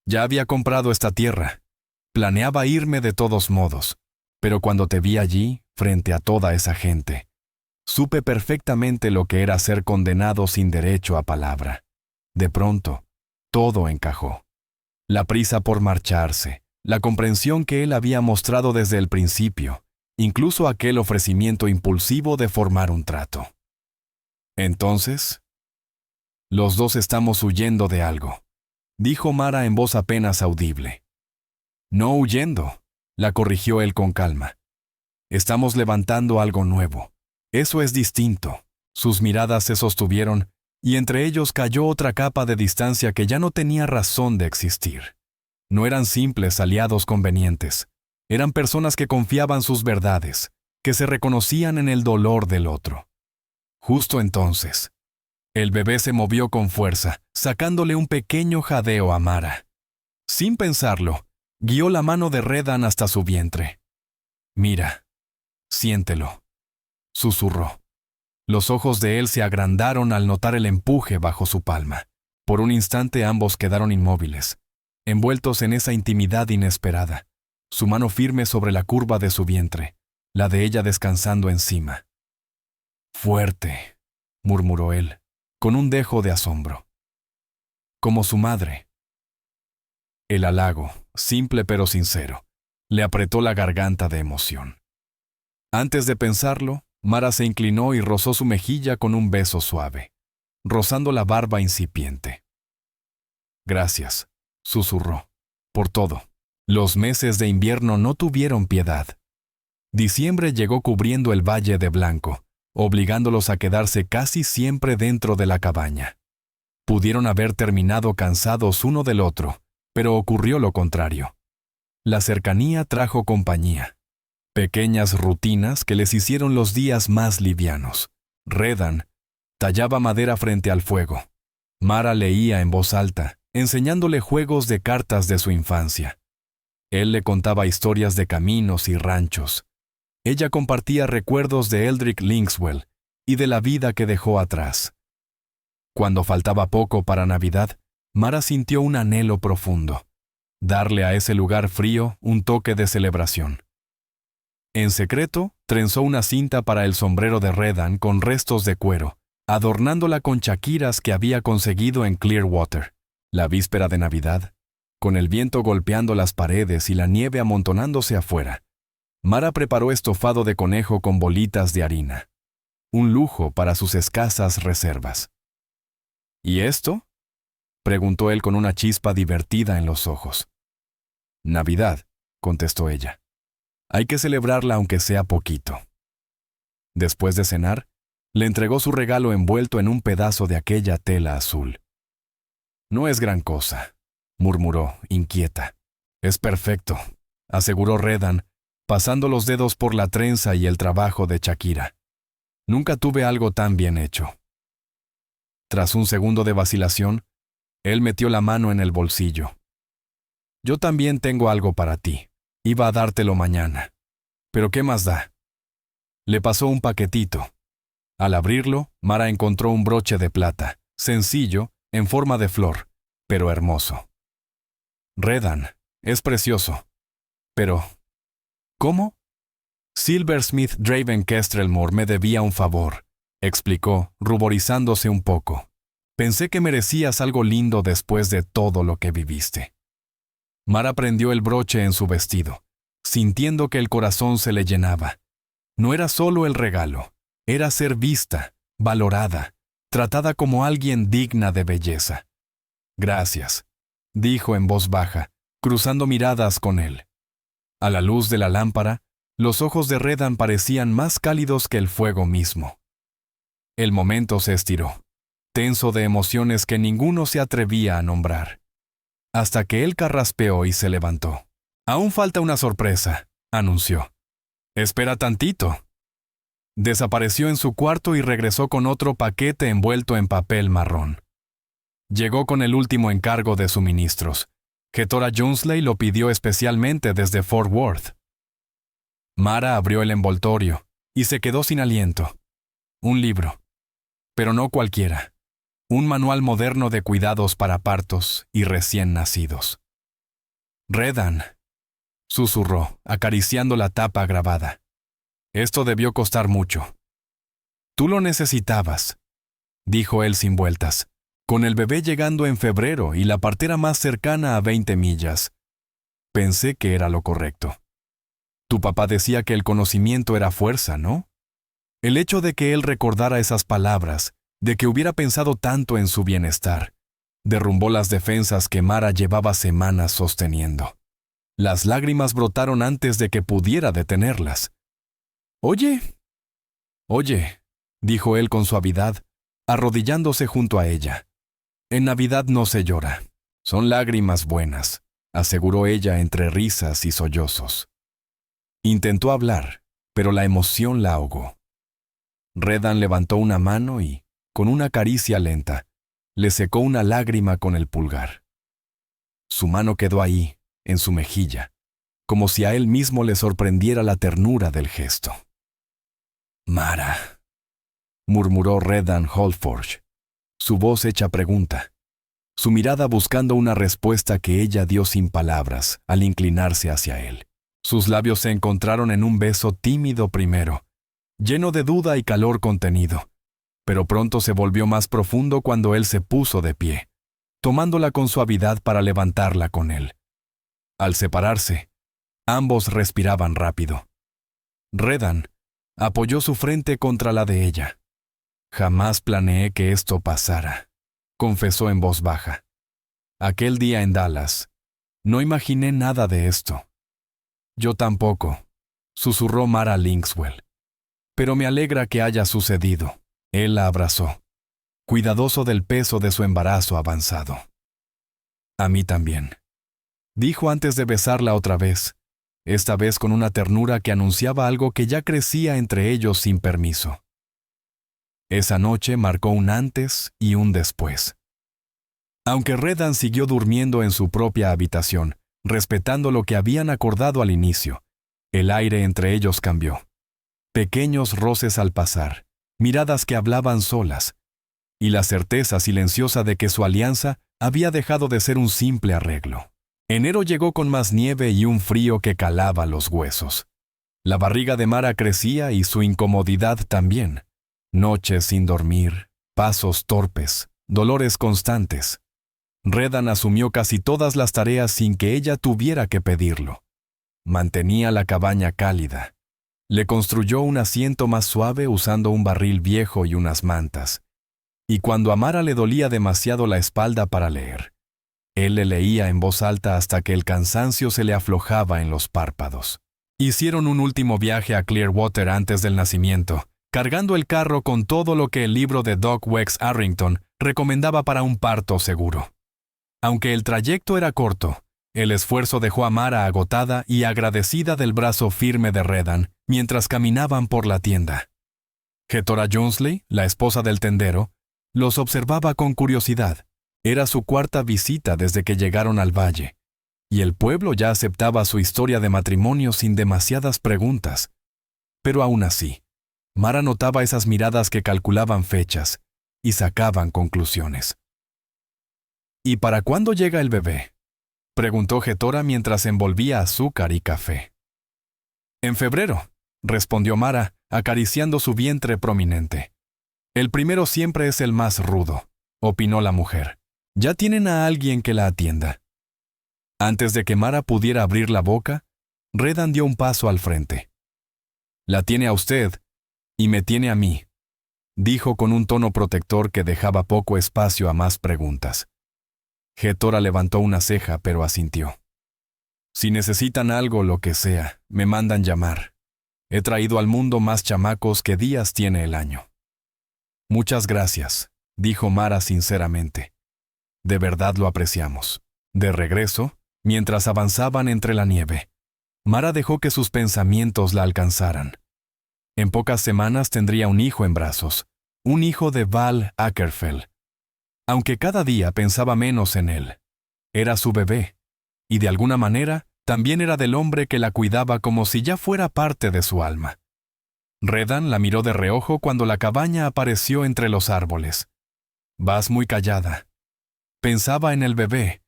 Ya había comprado esta tierra. Planeaba irme de todos modos, pero cuando te vi allí, frente a toda esa gente, supe perfectamente lo que era ser condenado sin derecho a palabra. De pronto, todo encajó. La prisa por marcharse, la comprensión que él había mostrado desde el principio, incluso aquel ofrecimiento impulsivo de formar un trato. Entonces, los dos estamos huyendo de algo, dijo Mara en voz apenas audible. No huyendo, la corrigió él con calma. Estamos levantando algo nuevo. Eso es distinto. Sus miradas se sostuvieron y entre ellos cayó otra capa de distancia que ya no tenía razón de existir. No eran simples aliados convenientes. Eran personas que confiaban sus verdades, que se reconocían en el dolor del otro. Justo entonces, el bebé se movió con fuerza, sacándole un pequeño jadeo a Mara. Sin pensarlo, guió la mano de Redan hasta su vientre. Mira, siéntelo, susurró. Los ojos de él se agrandaron al notar el empuje bajo su palma. Por un instante ambos quedaron inmóviles, envueltos en esa intimidad inesperada, su mano firme sobre la curva de su vientre, la de ella descansando encima. Fuerte, murmuró él, con un dejo de asombro. Como su madre. El halago, simple pero sincero, Le apretó la garganta de emoción. Antes de pensarlo, Mara se inclinó y rozó su mejilla con un beso suave, rozando la barba incipiente. «Gracias», susurró, «por todo». Los meses de invierno no tuvieron piedad. Diciembre llegó cubriendo el valle de blanco, obligándolos a quedarse casi siempre dentro de la cabaña. Pudieron haber terminado cansados uno del otro, pero ocurrió lo contrario. La cercanía trajo compañía. Pequeñas rutinas que les hicieron los días más livianos. Redan tallaba madera frente al fuego. Mara leía en voz alta, enseñándole juegos de cartas de su infancia. Él le contaba historias de caminos y ranchos. Ella compartía recuerdos de Eldrick Linkswell y de la vida que dejó atrás. Cuando faltaba poco para Navidad, Mara sintió un anhelo profundo: darle a ese lugar frío un toque de celebración. En secreto, trenzó una cinta para el sombrero de Redan con restos de cuero, adornándola con chaquiras que había conseguido en Clearwater. La víspera de Navidad, con el viento golpeando las paredes y la nieve amontonándose afuera, Mara preparó estofado de conejo con bolitas de harina, un lujo para sus escasas reservas. ¿Y esto?, preguntó él con una chispa divertida en los ojos. Navidad, contestó ella. Hay que celebrarla aunque sea poquito. Después de cenar, le entregó su regalo envuelto en un pedazo de aquella tela azul. No es gran cosa, murmuró, inquieta. Es perfecto, aseguró Redan, pasando los dedos por la trenza y el trabajo de Shakira. Nunca tuve algo tan bien hecho. Tras un segundo de vacilación, él metió la mano en el bolsillo. Yo también tengo algo para ti. Iba a dártelo mañana. ¿Pero qué más da? Le pasó un paquetito. Al abrirlo, Mara encontró un broche de plata, sencillo, en forma de flor, pero hermoso. Redan, es precioso. Pero, ¿cómo? Silversmith Draven Kestrelmore me debía un favor, explicó, ruborizándose un poco. Pensé que merecías algo lindo después de todo lo que viviste. Mara prendió el broche en su vestido, sintiendo que el corazón se le llenaba. No era solo el regalo, era ser vista, valorada, tratada como alguien digna de belleza. Gracias, dijo en voz baja, cruzando miradas con él. A la luz de la lámpara, los ojos de Redan parecían más cálidos que el fuego mismo. El momento se estiró, tenso de emociones que ninguno se atrevía a nombrar. Hasta que él carraspeó y se levantó. «Aún falta una sorpresa», anunció. «Espera tantito». Desapareció en su cuarto y regresó con otro paquete envuelto en papel marrón. Llegó con el último encargo de suministros, que Tora Jonesley lo pidió especialmente desde Fort Worth. Mara abrió el envoltorio y se quedó sin aliento. Un libro, pero no cualquiera. Un manual moderno de cuidados para partos y recién nacidos. «Redan», susurró, acariciando la tapa grabada. «Esto debió costar mucho». «Tú lo necesitabas», dijo él sin vueltas, con el bebé llegando en febrero y la partera más cercana a 20 millas. Pensé que era lo correcto. Tu papá decía que el conocimiento era fuerza, ¿no? El hecho de que él recordara esas palabras, de que hubiera pensado tanto en su bienestar, derrumbó las defensas que Mara llevaba semanas sosteniendo. Las lágrimas brotaron antes de que pudiera detenerlas. «Oye», dijo él con suavidad, arrodillándose junto a ella. «En Navidad no se llora. Son lágrimas buenas», aseguró ella entre risas y sollozos. Intentó hablar, pero la emoción la ahogó. Redan levantó una mano y, con una caricia lenta, le secó una lágrima con el pulgar. Su mano quedó ahí, en su mejilla, como si a él mismo le sorprendiera la ternura del gesto. «Mara», murmuró Redan Holforge, su voz hecha pregunta, su mirada buscando una respuesta que ella dio sin palabras al inclinarse hacia él. Sus labios se encontraron en un beso tímido primero, lleno de duda y calor contenido, pero pronto se volvió más profundo cuando él se puso de pie, tomándola con suavidad para levantarla con él. Al separarse, Ambos respiraban rápido. Redan apoyó su frente contra la de ella. Jamás planeé que esto pasara, confesó en voz baja. Aquel día en Dallas, no imaginé nada de esto. Yo tampoco, susurró Mara Linkswell. Pero me alegra que haya sucedido. Él la abrazó, cuidadoso del peso de su embarazo avanzado. A mí también, dijo antes de besarla otra vez, esta vez con una ternura que anunciaba algo que ya crecía entre ellos sin permiso. Esa noche marcó un antes y un después. Aunque Redan siguió durmiendo en su propia habitación, respetando lo que habían acordado al inicio, el aire entre ellos cambió. Pequeños roces al pasar, miradas que hablaban solas, y la certeza silenciosa de que su alianza había dejado de ser un simple arreglo. Enero llegó con más nieve y un frío que calaba los huesos. La barriga de Mara crecía y su incomodidad también. Noches sin dormir, pasos torpes, dolores constantes. Redan asumió casi todas las tareas sin que ella tuviera que pedirlo. Mantenía la cabaña cálida. Le construyó un asiento más suave usando un barril viejo y unas mantas. Y cuando a Mara le dolía demasiado la espalda para leer, él le leía en voz alta hasta que el cansancio se le aflojaba en los párpados. Hicieron un último viaje a Clearwater antes del nacimiento, cargando el carro con todo lo que el libro de Doc Wex Arrington recomendaba para un parto seguro. Aunque el trayecto era corto, el esfuerzo dejó a Mara agotada y agradecida del brazo firme de Redan mientras caminaban por la tienda. Hetora Jonesley, la esposa del tendero, los observaba con curiosidad. Era su cuarta visita desde que llegaron al valle, y el pueblo ya aceptaba su historia de matrimonio sin demasiadas preguntas. Pero aún así, Mara notaba esas miradas que calculaban fechas y sacaban conclusiones. ¿Y para cuándo llega el bebé?, preguntó Hetora mientras envolvía azúcar y café. En febrero, respondió Mara, acariciando su vientre prominente. El primero siempre es el más rudo, opinó la mujer. Ya tienen a alguien que la atienda. Antes de que Mara pudiera abrir la boca, Redan dio un paso al frente. La tiene a usted y me tiene a mí, dijo con un tono protector que dejaba poco espacio a más preguntas. Hetora levantó una ceja, pero asintió. Si necesitan algo, lo que sea, me mandan llamar. He traído al mundo más chamacos que días tiene el año. Muchas gracias, dijo Mara sinceramente. De verdad lo apreciamos. De regreso, mientras avanzaban entre la nieve, Mara dejó que sus pensamientos la alcanzaran. En pocas semanas tendría un hijo en brazos, un hijo de Val Ackerfeld. Aunque cada día pensaba menos en él. Era su bebé, y de alguna manera también era del hombre que la cuidaba como si ya fuera parte de su alma. Redan la miró de reojo cuando la cabaña apareció entre los árboles. Vas muy callada. Pensaba en el bebé,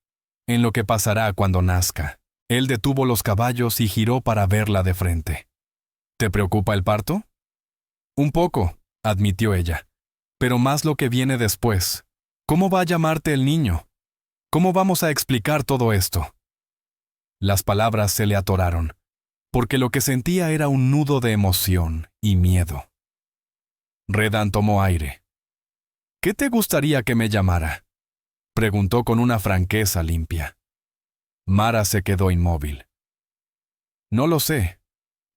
en lo que pasará cuando nazca. Él detuvo los caballos y giró para verla de frente. ¿Te preocupa el parto? Un poco, admitió ella, pero más lo que viene después. ¿Cómo va a llamarte el niño? ¿Cómo vamos a explicar todo esto? Las palabras se le atoraron, porque lo que sentía era un nudo de emoción y miedo. Redan tomó aire. ¿Qué te gustaría que me llamara?, preguntó con una franqueza limpia. Mara se quedó inmóvil. No lo sé,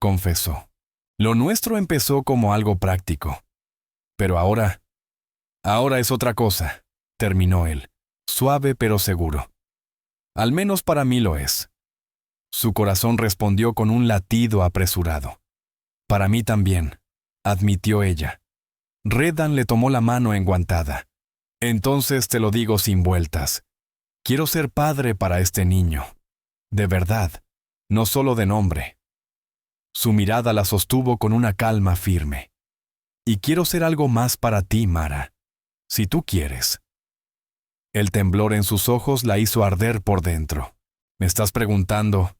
confesó. Lo nuestro empezó como algo práctico. Pero ahora es otra cosa, terminó él, suave pero seguro. Al menos para mí lo es. Su corazón respondió con un latido apresurado. Para mí también, admitió ella. Redan le tomó la mano enguantada. Entonces te lo digo sin vueltas. Quiero ser padre para este niño. De verdad, no solo de nombre. Su mirada la sostuvo con una calma firme. Y quiero ser algo más para ti, Mara, si tú quieres. El temblor en sus ojos la hizo arder por dentro. Me estás preguntando.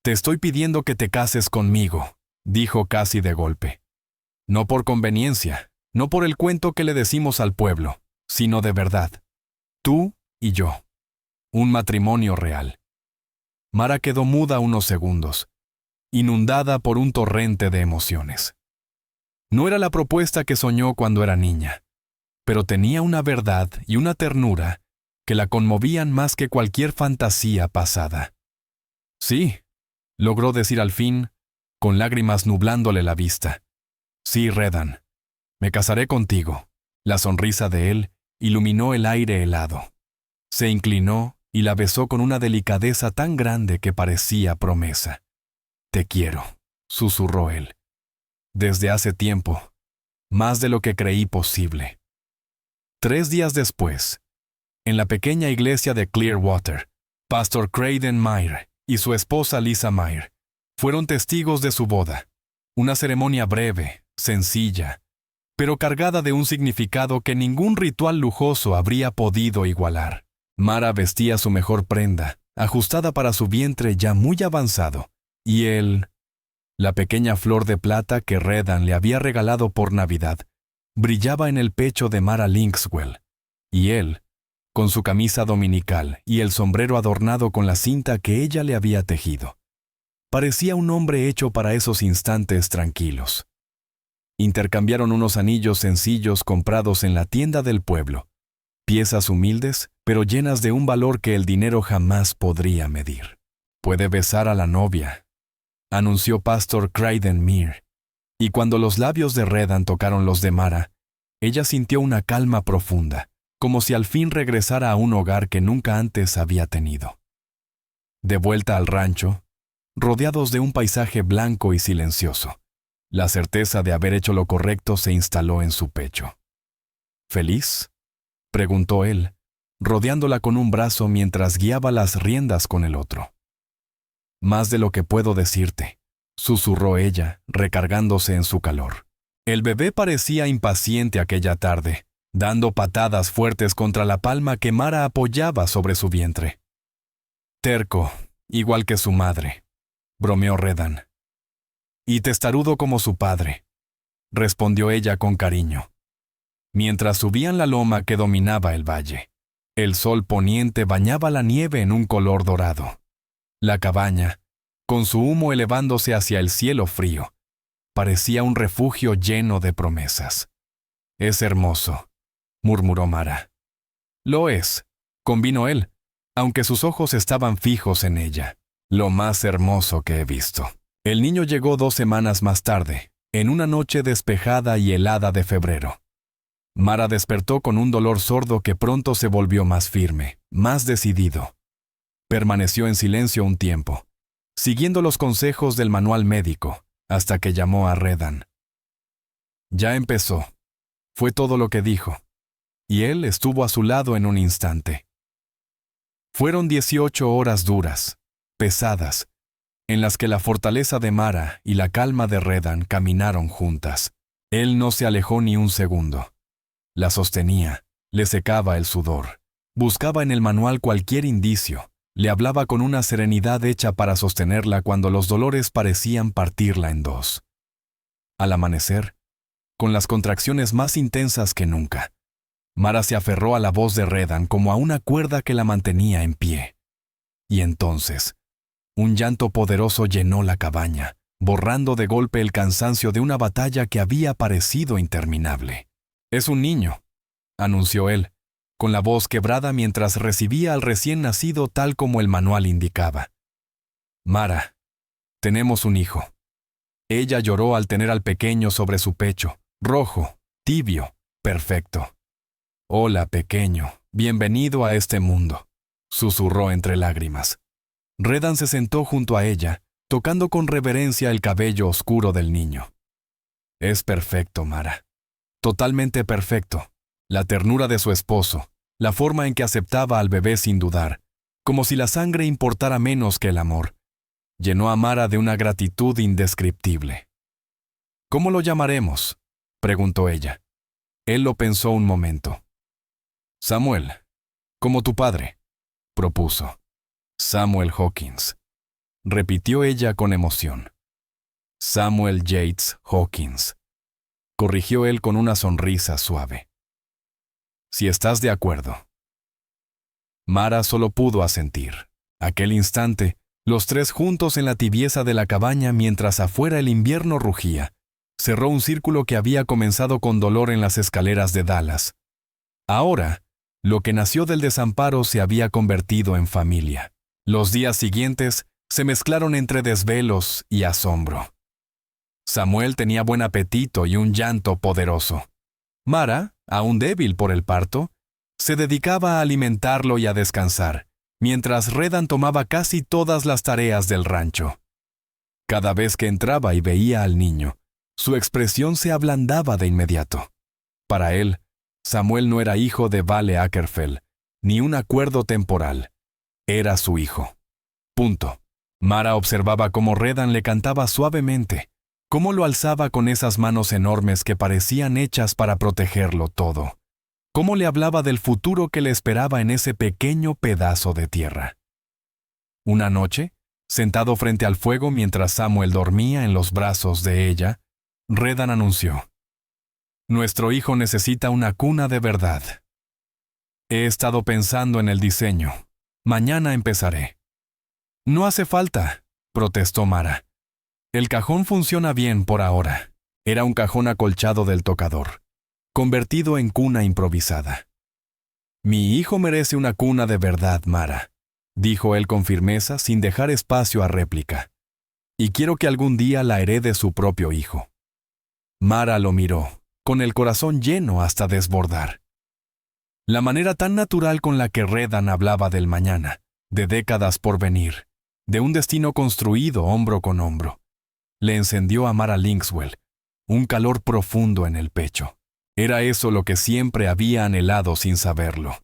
Te estoy pidiendo que te cases conmigo, dijo casi de golpe. No por conveniencia, no por el cuento que le decimos al pueblo, sino de verdad. Tú y yo. Un matrimonio real. Mara quedó muda unos segundos, inundada por un torrente de emociones. No era la propuesta que soñó cuando era niña, pero tenía una verdad y una ternura que la conmovían más que cualquier fantasía pasada. Sí, logró decir al fin, con lágrimas nublándole la vista. Sí, Redan, me casaré contigo. La sonrisa de él iluminó el aire helado. Se inclinó y la besó con una delicadeza tan grande que parecía promesa. Te quiero, susurró él. Desde hace tiempo, más de lo que creí posible. 3 días después, en la pequeña iglesia de Clearwater, Pastor Creighton Meyer y su esposa Lisa Meyer fueron testigos de su boda. Una ceremonia breve, sencilla, pero cargada de un significado que ningún ritual lujoso habría podido igualar. Mara vestía su mejor prenda, ajustada para su vientre ya muy avanzado, y él, la pequeña flor de plata que Redan le había regalado por Navidad, brillaba en el pecho de Mara Linkswell, y él, con su camisa dominical y el sombrero adornado con la cinta que ella le había tejido, parecía un hombre hecho para esos instantes tranquilos. Intercambiaron unos anillos sencillos comprados en la tienda del pueblo, piezas humildes, pero llenas de un valor que el dinero jamás podría medir. Puede besar a la novia, anunció Pastor Creighton Meyer, y cuando los labios de Redan tocaron los de Mara, ella sintió una calma profunda, como si al fin regresara a un hogar que nunca antes había tenido. De vuelta al rancho, rodeados de un paisaje blanco y silencioso, la certeza de haber hecho lo correcto se instaló en su pecho. ¿Feliz?, preguntó él, rodeándola con un brazo mientras guiaba las riendas con el otro. Más de lo que puedo decirte, susurró ella, recargándose en su calor. El bebé parecía impaciente aquella tarde, dando patadas fuertes contra la palma que Mara apoyaba sobre su vientre. Terco, igual que su madre, bromeó Redan. Y testarudo como su padre, respondió ella con cariño. Mientras subían la loma que dominaba el valle, el sol poniente bañaba la nieve en un color dorado. La cabaña, con su humo elevándose hacia el cielo frío, parecía un refugio lleno de promesas. Es hermoso, murmuró Mara. Lo es, convino él, aunque sus ojos estaban fijos en ella. Lo más hermoso que he visto. El niño llegó 2 semanas más tarde, en una noche despejada y helada de febrero. Mara despertó con un dolor sordo que pronto se volvió más firme, más decidido. Permaneció en silencio un tiempo, siguiendo los consejos del manual médico, hasta que llamó a Redan. Ya empezó. Fue todo lo que dijo, y él estuvo a su lado en un instante. Fueron 18 horas duras, pesadas, en las que la fortaleza de Mara y la calma de Redan caminaron juntas. Él no se alejó ni un segundo. La sostenía, le secaba el sudor, buscaba en el manual cualquier indicio, le hablaba con una serenidad hecha para sostenerla cuando los dolores parecían partirla en dos. Al amanecer, con las contracciones más intensas que nunca, Mara se aferró a la voz de Redan como a una cuerda que la mantenía en pie. Y entonces, un llanto poderoso llenó la cabaña, borrando de golpe el cansancio de una batalla que había parecido interminable. «Es un niño», anunció él, con la voz quebrada mientras recibía al recién nacido tal como el manual indicaba. «Mara, tenemos un hijo». Ella lloró al tener al pequeño sobre su pecho, rojo, tibio, perfecto. «Hola, pequeño, bienvenido a este mundo», susurró entre lágrimas. Redan se sentó junto a ella, tocando con reverencia el cabello oscuro del niño. «Es perfecto, Mara. Totalmente perfecto. La ternura de su esposo, la forma en que aceptaba al bebé sin dudar, como si la sangre importara menos que el amor, llenó a Mara de una gratitud indescriptible. «¿Cómo lo llamaremos?», preguntó ella. Él lo pensó un momento. «Samuel, como tu padre», propuso. «Samuel Hawkins», repitió ella con emoción. «Samuel Yates Hawkins», corrigió él con una sonrisa suave. «Si estás de acuerdo». Mara solo pudo asentir. Aquel instante, Los tres juntos en la tibieza de la cabaña mientras afuera el invierno rugía. Cerró un círculo que había comenzado con dolor en las escaleras de Dallas. Ahora, lo que nació del desamparo se había convertido en familia. Los días siguientes se mezclaron entre desvelos y asombro. Samuel tenía buen apetito y un llanto poderoso. Mara, aún débil por el parto, se dedicaba a alimentarlo y a descansar, mientras Redan tomaba casi todas las tareas del rancho. Cada vez que entraba y veía al niño, su expresión se ablandaba de inmediato. Para él, Samuel no era hijo de Vale Ackerfeld, ni un acuerdo temporal. Era su hijo. Punto. Mara observaba cómo Redan le cantaba suavemente, cómo lo alzaba con esas manos enormes que parecían hechas para protegerlo todo, cómo le hablaba del futuro que le esperaba en ese pequeño pedazo de tierra. Una noche, sentado frente al fuego mientras Samuel dormía en los brazos de ella, Redan anunció: «Nuestro hijo necesita una cuna de verdad. He estado pensando en el diseño. Mañana empezaré». «No hace falta», protestó Mara. «El cajón funciona bien por ahora». Era un cajón acolchado del tocador, convertido en cuna improvisada. «Mi hijo merece una cuna de verdad, Mara», dijo él con firmeza sin dejar espacio a réplica. «Y quiero que algún día la herede su propio hijo». Mara lo miró, con el corazón lleno hasta desbordar. La manera tan natural con la que Redan hablaba del mañana, de décadas por venir, de un destino construido hombro con hombro, le encendió a Mara Linkswell un calor profundo en el pecho. Era eso lo que siempre había anhelado sin saberlo.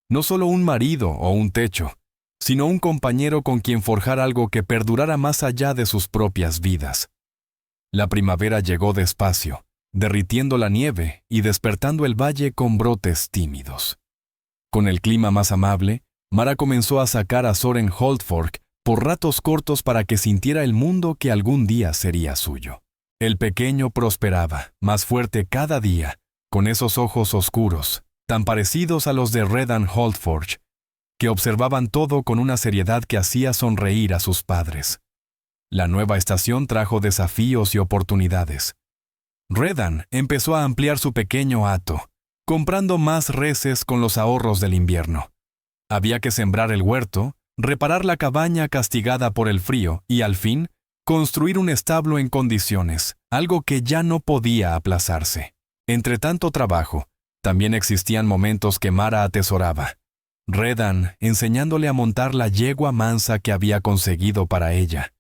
No solo un marido o un techo, sino un compañero con quien forjar algo que perdurara más allá de sus propias vidas. La primavera llegó despacio, derritiendo la nieve y despertando el valle con brotes tímidos. Con el clima más amable, Mara comenzó a sacar a Soren Holdfork por ratos cortos para que sintiera el mundo que algún día sería suyo. El pequeño prosperaba, más fuerte cada día, con esos ojos oscuros, tan parecidos a los de Redan Holdfork, que observaban todo con una seriedad que hacía sonreír a sus padres. La nueva estación trajo desafíos y oportunidades. Redan empezó a ampliar su pequeño hato, comprando más reses con los ahorros del invierno. Había que sembrar el huerto, reparar la cabaña castigada por el frío y, al fin, construir un establo en condiciones, algo que ya no podía aplazarse. Entre tanto trabajo, también existían momentos que Mara atesoraba. Redan enseñándole a montar la yegua mansa que había conseguido para ella.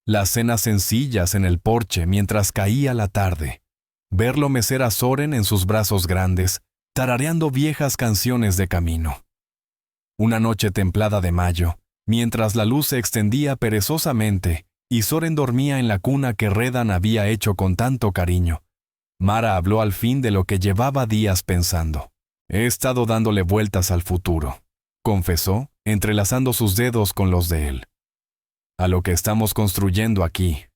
Las cenas sencillas en el porche mientras caía la tarde. Verlo mecer a Soren en sus brazos grandes, tarareando viejas canciones de camino. Una noche templada de mayo, mientras la luz se extendía perezosamente y Soren dormía en la cuna que Redan había hecho con tanto cariño, Mara habló al fin de lo que llevaba días pensando. «He estado dándole vueltas al futuro», confesó, entrelazando sus dedos con los de él. «A lo que estamos construyendo aquí».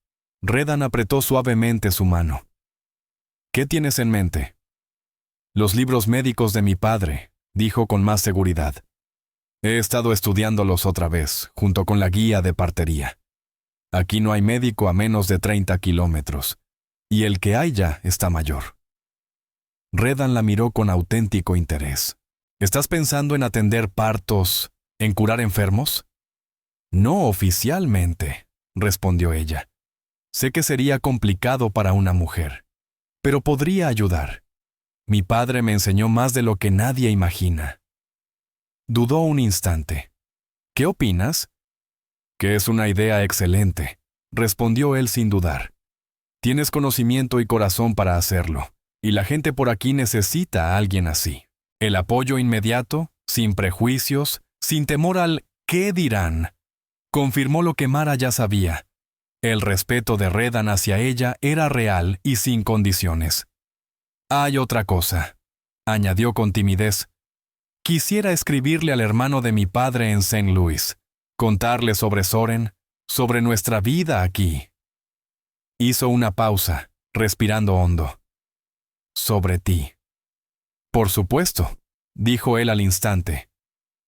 Redan apretó suavemente su mano. «¿Qué tienes en mente?» «Los libros médicos de mi padre», dijo con más seguridad. «He estado estudiándolos otra vez, junto con la guía de partería. Aquí no hay médico a menos de 30 kilómetros, y el que hay ya está mayor». Redan la miró con auténtico interés. «¿Estás pensando en atender partos, en curar enfermos?» «No oficialmente», respondió ella. «Sé que sería complicado para una mujer, pero podría ayudar. Mi padre me enseñó más de lo que nadie imagina». Dudó un instante. «¿Qué opinas?» «Que es una idea excelente», respondió él sin dudar. «Tienes conocimiento y corazón para hacerlo, y la gente por aquí necesita a alguien así. El apoyo inmediato, sin prejuicios, sin temor al «¿qué dirán?», confirmó lo que Mara ya sabía. El respeto de Redan hacia ella era real y sin condiciones. «Hay otra cosa», añadió con timidez. «Quisiera escribirle al hermano de mi padre en St. Louis, contarle sobre Soren, sobre nuestra vida aquí». Hizo una pausa, respirando hondo. «Sobre ti». «Por supuesto», dijo él al instante.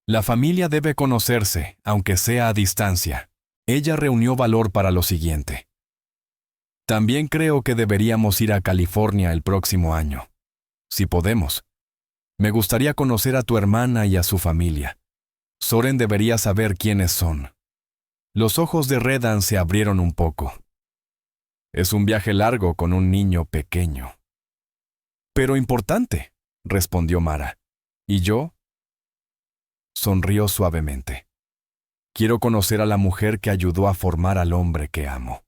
«La familia debe conocerse, aunque sea a distancia. Ella reunió valor para lo siguiente. También creo que deberíamos ir a California el próximo año. Si podemos. Me gustaría conocer a tu hermana y a su familia. Soren debería saber quiénes son. Los ojos de Redan se abrieron un poco. Es un viaje largo con un niño pequeño. Pero importante, respondió Mara. ¿Y yo? Sonrió suavemente. Quiero conocer a la mujer que ayudó a formar al hombre que amo.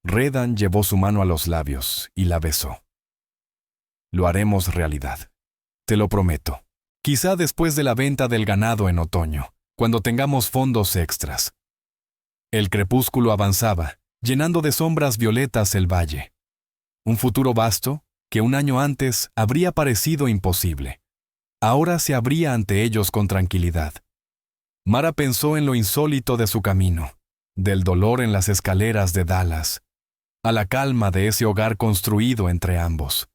Redan llevó su mano a los labios y la besó. Lo haremos realidad. Te lo prometo. Quizá después de la venta del ganado en otoño, cuando tengamos fondos extras. El crepúsculo avanzaba, llenando de sombras violetas el valle. Un futuro vasto que un año antes habría parecido imposible. Ahora se abría ante ellos con tranquilidad. Mara pensó en lo insólito de su camino, del dolor en las escaleras de Dallas, a la calma de ese hogar construido entre ambos,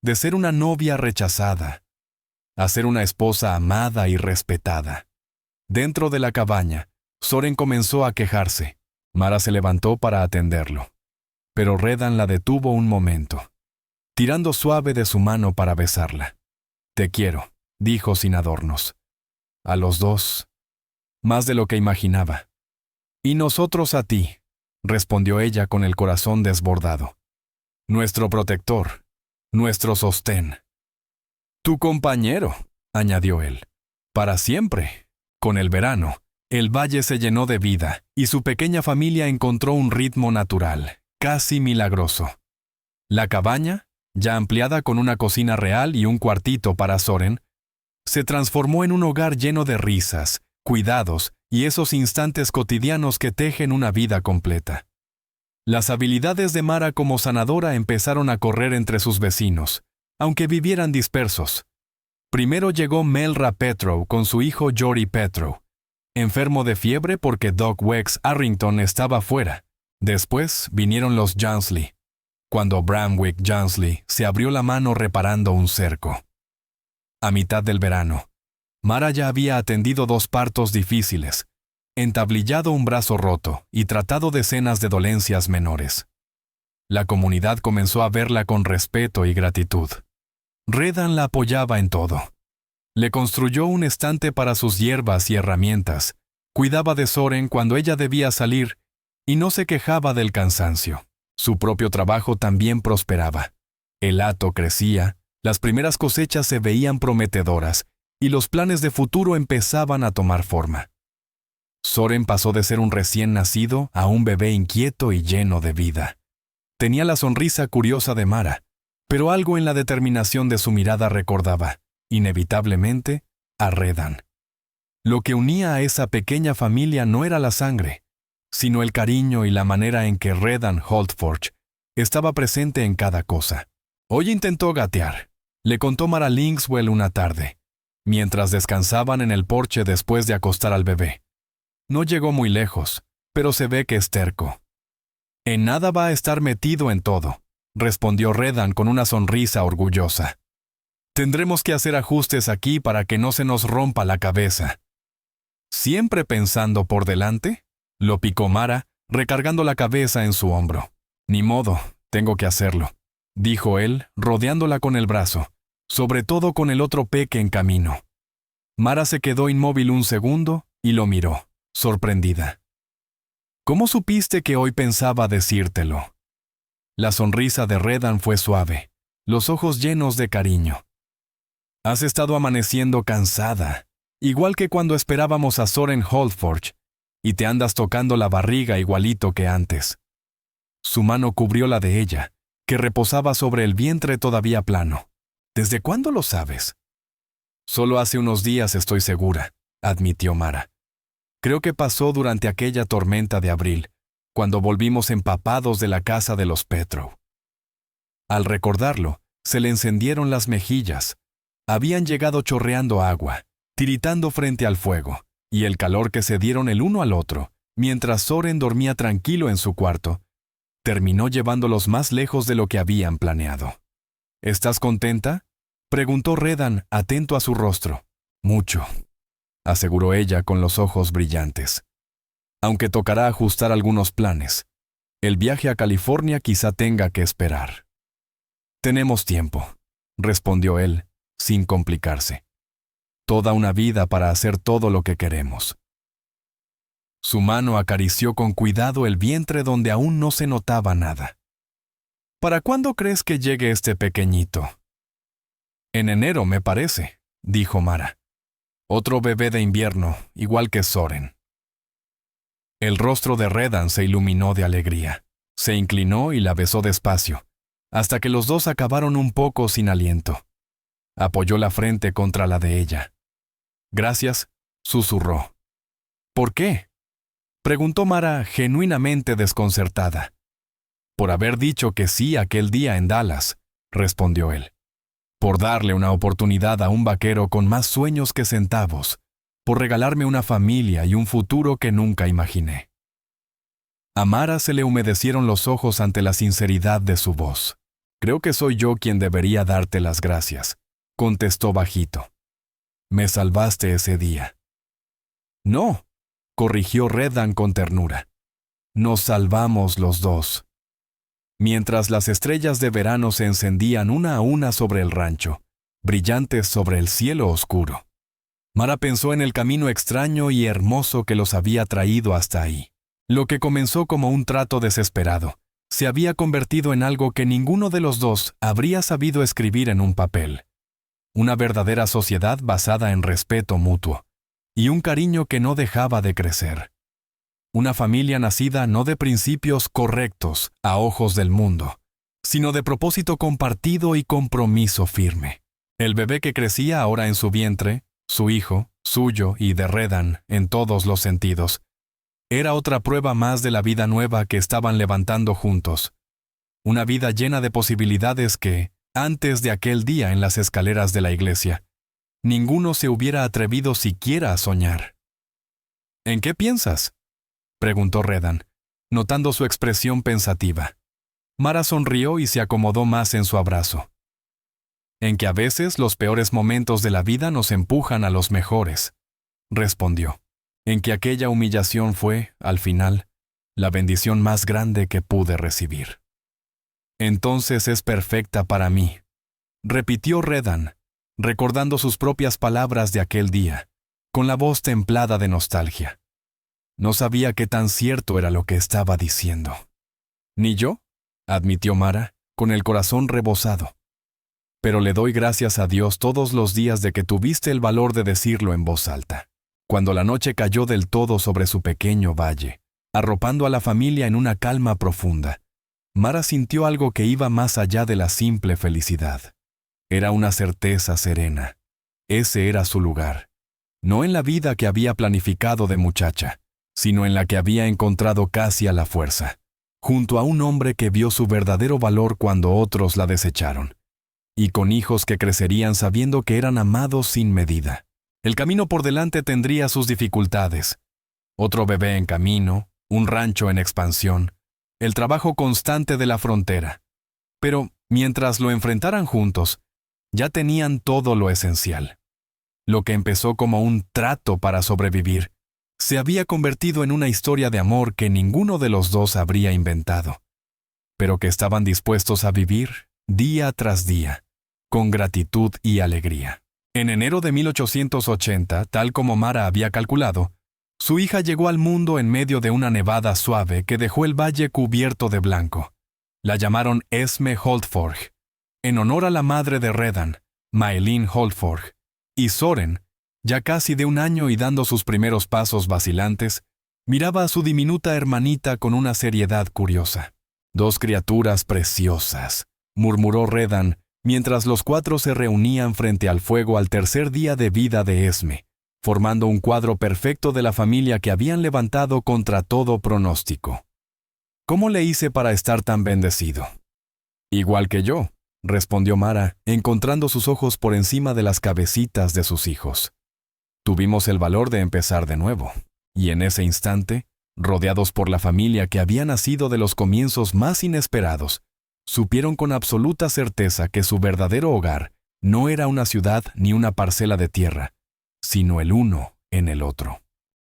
de ser una novia rechazada, a ser una esposa amada y respetada. Dentro de la cabaña, Soren comenzó a quejarse. Mara se levantó para atenderlo, pero Redan la detuvo un momento, tirando suave de su mano para besarla. Te quiero, dijo sin adornos. A los dos, más de lo que imaginaba. Y nosotros a ti, respondió ella con el corazón desbordado. Nuestro protector, nuestro sostén. Tu compañero, añadió él. Para siempre. Con el verano, el valle se llenó de vida y su pequeña familia encontró un ritmo natural, casi milagroso. La cabaña, ya ampliada con una cocina real y un cuartito para Soren, se transformó en un hogar lleno de risas, cuidados y esos instantes cotidianos que tejen una vida completa. Las habilidades de Mara como sanadora empezaron a correr entre sus vecinos, aunque vivieran dispersos. Primero llegó Melra Petrow con su hijo Jory Petrow, enfermo de fiebre porque Doc Wex Arrington estaba fuera. Después vinieron los Jansley, cuando Bramwick Jansley se abrió la mano reparando un cerco. A mitad del verano, Mara ya había atendido 2 partos difíciles, entablillado un brazo roto y tratado decenas de dolencias menores. La comunidad comenzó a verla con respeto y gratitud. Redan la apoyaba en todo. Le construyó un estante para sus hierbas y herramientas, cuidaba de Soren cuando ella debía salir y no se quejaba del cansancio. Su propio trabajo también prosperaba. El hato crecía, las primeras cosechas se veían prometedoras y los planes de futuro empezaban a tomar forma. Soren pasó de ser un recién nacido a un bebé inquieto y lleno de vida. Tenía la sonrisa curiosa de Mara, pero algo en la determinación de su mirada recordaba, inevitablemente, a Redan. Lo que unía a esa pequeña familia no era la sangre, sino el cariño y la manera en que Redan Holdforge estaba presente en cada cosa. Hoy intentó gatear, le contó Mara Linkswell una tarde, mientras descansaban en el porche después de acostar al bebé. No llegó muy lejos, pero se ve que es terco. En nada va a estar metido en todo, respondió Redan con una sonrisa orgullosa. Tendremos que hacer ajustes aquí para que no se nos rompa la cabeza. ¿Siempre pensando por delante? Lo picó Mara, recargando la cabeza en su hombro. Ni modo, tengo que hacerlo, dijo él, rodeándola con el brazo, sobre todo con el otro peque en camino. Mara se quedó inmóvil un segundo y lo miró, sorprendida. ¿Cómo supiste que hoy pensaba decírtelo? La sonrisa de Redan fue suave, los ojos llenos de cariño. Has estado amaneciendo cansada, igual que cuando esperábamos a Soren Holdforge, y te andas tocando la barriga igualito que antes. Su mano cubrió la de ella, que reposaba sobre el vientre todavía plano. ¿Desde cuándo lo sabes? Solo hace unos días estoy segura, admitió Mara. Creo que pasó durante aquella tormenta de abril, cuando volvimos empapados de la casa de los Petrow. Al recordarlo, se le encendieron las mejillas. Habían llegado chorreando agua, tiritando frente al fuego, y el calor que se dieron el uno al otro, mientras Soren dormía tranquilo en su cuarto, terminó llevándolos más lejos de lo que habían planeado. ¿Estás contenta?, preguntó Redan, atento a su rostro. Mucho, aseguró ella con los ojos brillantes. aunque tocará ajustar algunos planes. El viaje a California quizá tenga que esperar. Tenemos tiempo, respondió él, sin complicarse. Toda una vida para hacer todo lo que queremos. Su mano acarició con cuidado el vientre donde aún no se notaba nada. ¿Para cuándo crees que llegue este pequeñito? En enero, me parece, dijo Mara. Otro bebé de invierno, igual que Soren. El rostro de Redan se iluminó de alegría. Se inclinó y la besó despacio, hasta que los dos acabaron un poco sin aliento. Apoyó la frente contra la de ella. Gracias, susurró. ¿Por qué? Preguntó Mara, genuinamente desconcertada. Por haber dicho que sí aquel día en Dallas, respondió él. Por darle una oportunidad a un vaquero con más sueños que centavos, por regalarme una familia y un futuro que nunca imaginé. A Mara se le humedecieron los ojos ante la sinceridad de su voz. Creo que soy yo quien debería darte las gracias, contestó bajito. Me salvaste ese día. No, corrigió Redan con ternura. Nos salvamos los dos. Mientras las estrellas de verano se encendían una a una sobre el rancho, brillantes sobre el cielo oscuro. Mara pensó en el camino extraño y hermoso que los había traído hasta ahí. Lo que comenzó como un trato desesperado, se había convertido en algo que ninguno de los dos habría sabido escribir en un papel. Una verdadera sociedad basada en respeto mutuo, y un cariño que no dejaba de crecer. Una familia nacida no de principios correctos a ojos del mundo, sino de propósito compartido y compromiso firme. El bebé que crecía ahora en su vientre, su hijo, suyo y de Redan en todos los sentidos, era otra prueba más de la vida nueva que estaban levantando juntos. Una vida llena de posibilidades que, antes de aquel día en las escaleras de la iglesia, ninguno se hubiera atrevido siquiera a soñar. ¿En qué piensas?, preguntó Redan, notando su expresión pensativa. Mara sonrió y se acomodó más en su abrazo. En que a veces los peores momentos de la vida nos empujan a los mejores, respondió. En que aquella humillación fue, al final, la bendición más grande que pude recibir. Entonces es perfecta para mí, repitió Redan, recordando sus propias palabras de aquel día, con la voz templada de nostalgia. No sabía qué tan cierto era lo que estaba diciendo. Ni yo, admitió Mara, con el corazón rebosado. Pero le doy gracias a Dios todos los días de que tuviste el valor de decirlo en voz alta. Cuando la noche cayó del todo sobre su pequeño valle, arropando a la familia en una calma profunda, Mara sintió algo que iba más allá de la simple felicidad. Era una certeza serena. Ese era su lugar. No en la vida que había planificado de muchacha, sino en la que había encontrado casi a la fuerza, junto a un hombre que vio su verdadero valor cuando otros la desecharon, y con hijos que crecerían sabiendo que eran amados sin medida. El camino por delante tendría sus dificultades. Otro bebé en camino, un rancho en expansión, el trabajo constante de la frontera. Pero, mientras lo enfrentaran juntos, ya tenían todo lo esencial. Lo que empezó como un trato para sobrevivir, se había convertido en una historia de amor que ninguno de los dos habría inventado, pero que estaban dispuestos a vivir día tras día, con gratitud y alegría. En enero de 1880, tal como Mara había calculado, su hija llegó al mundo en medio de una nevada suave que dejó el valle cubierto de blanco. La llamaron Esme Holtforg, en honor a la madre de Redan, Maelyn Holtforg, y Soren, ya casi de 1 año y dando sus primeros pasos vacilantes, miraba a su diminuta hermanita con una seriedad curiosa. «2 criaturas preciosas», murmuró Redan, mientras los 4 se reunían frente al fuego al tercer día de vida de Esme, formando un cuadro perfecto de la familia que habían levantado contra todo pronóstico. «¿Cómo le hice para estar tan bendecido?» «Igual que yo», respondió Mara, encontrando sus ojos por encima de las cabecitas de sus hijos. Tuvimos el valor de empezar de nuevo, y en ese instante, rodeados por la familia que había nacido de los comienzos más inesperados, supieron con absoluta certeza que su verdadero hogar no era una ciudad ni una parcela de tierra, sino el uno en el otro.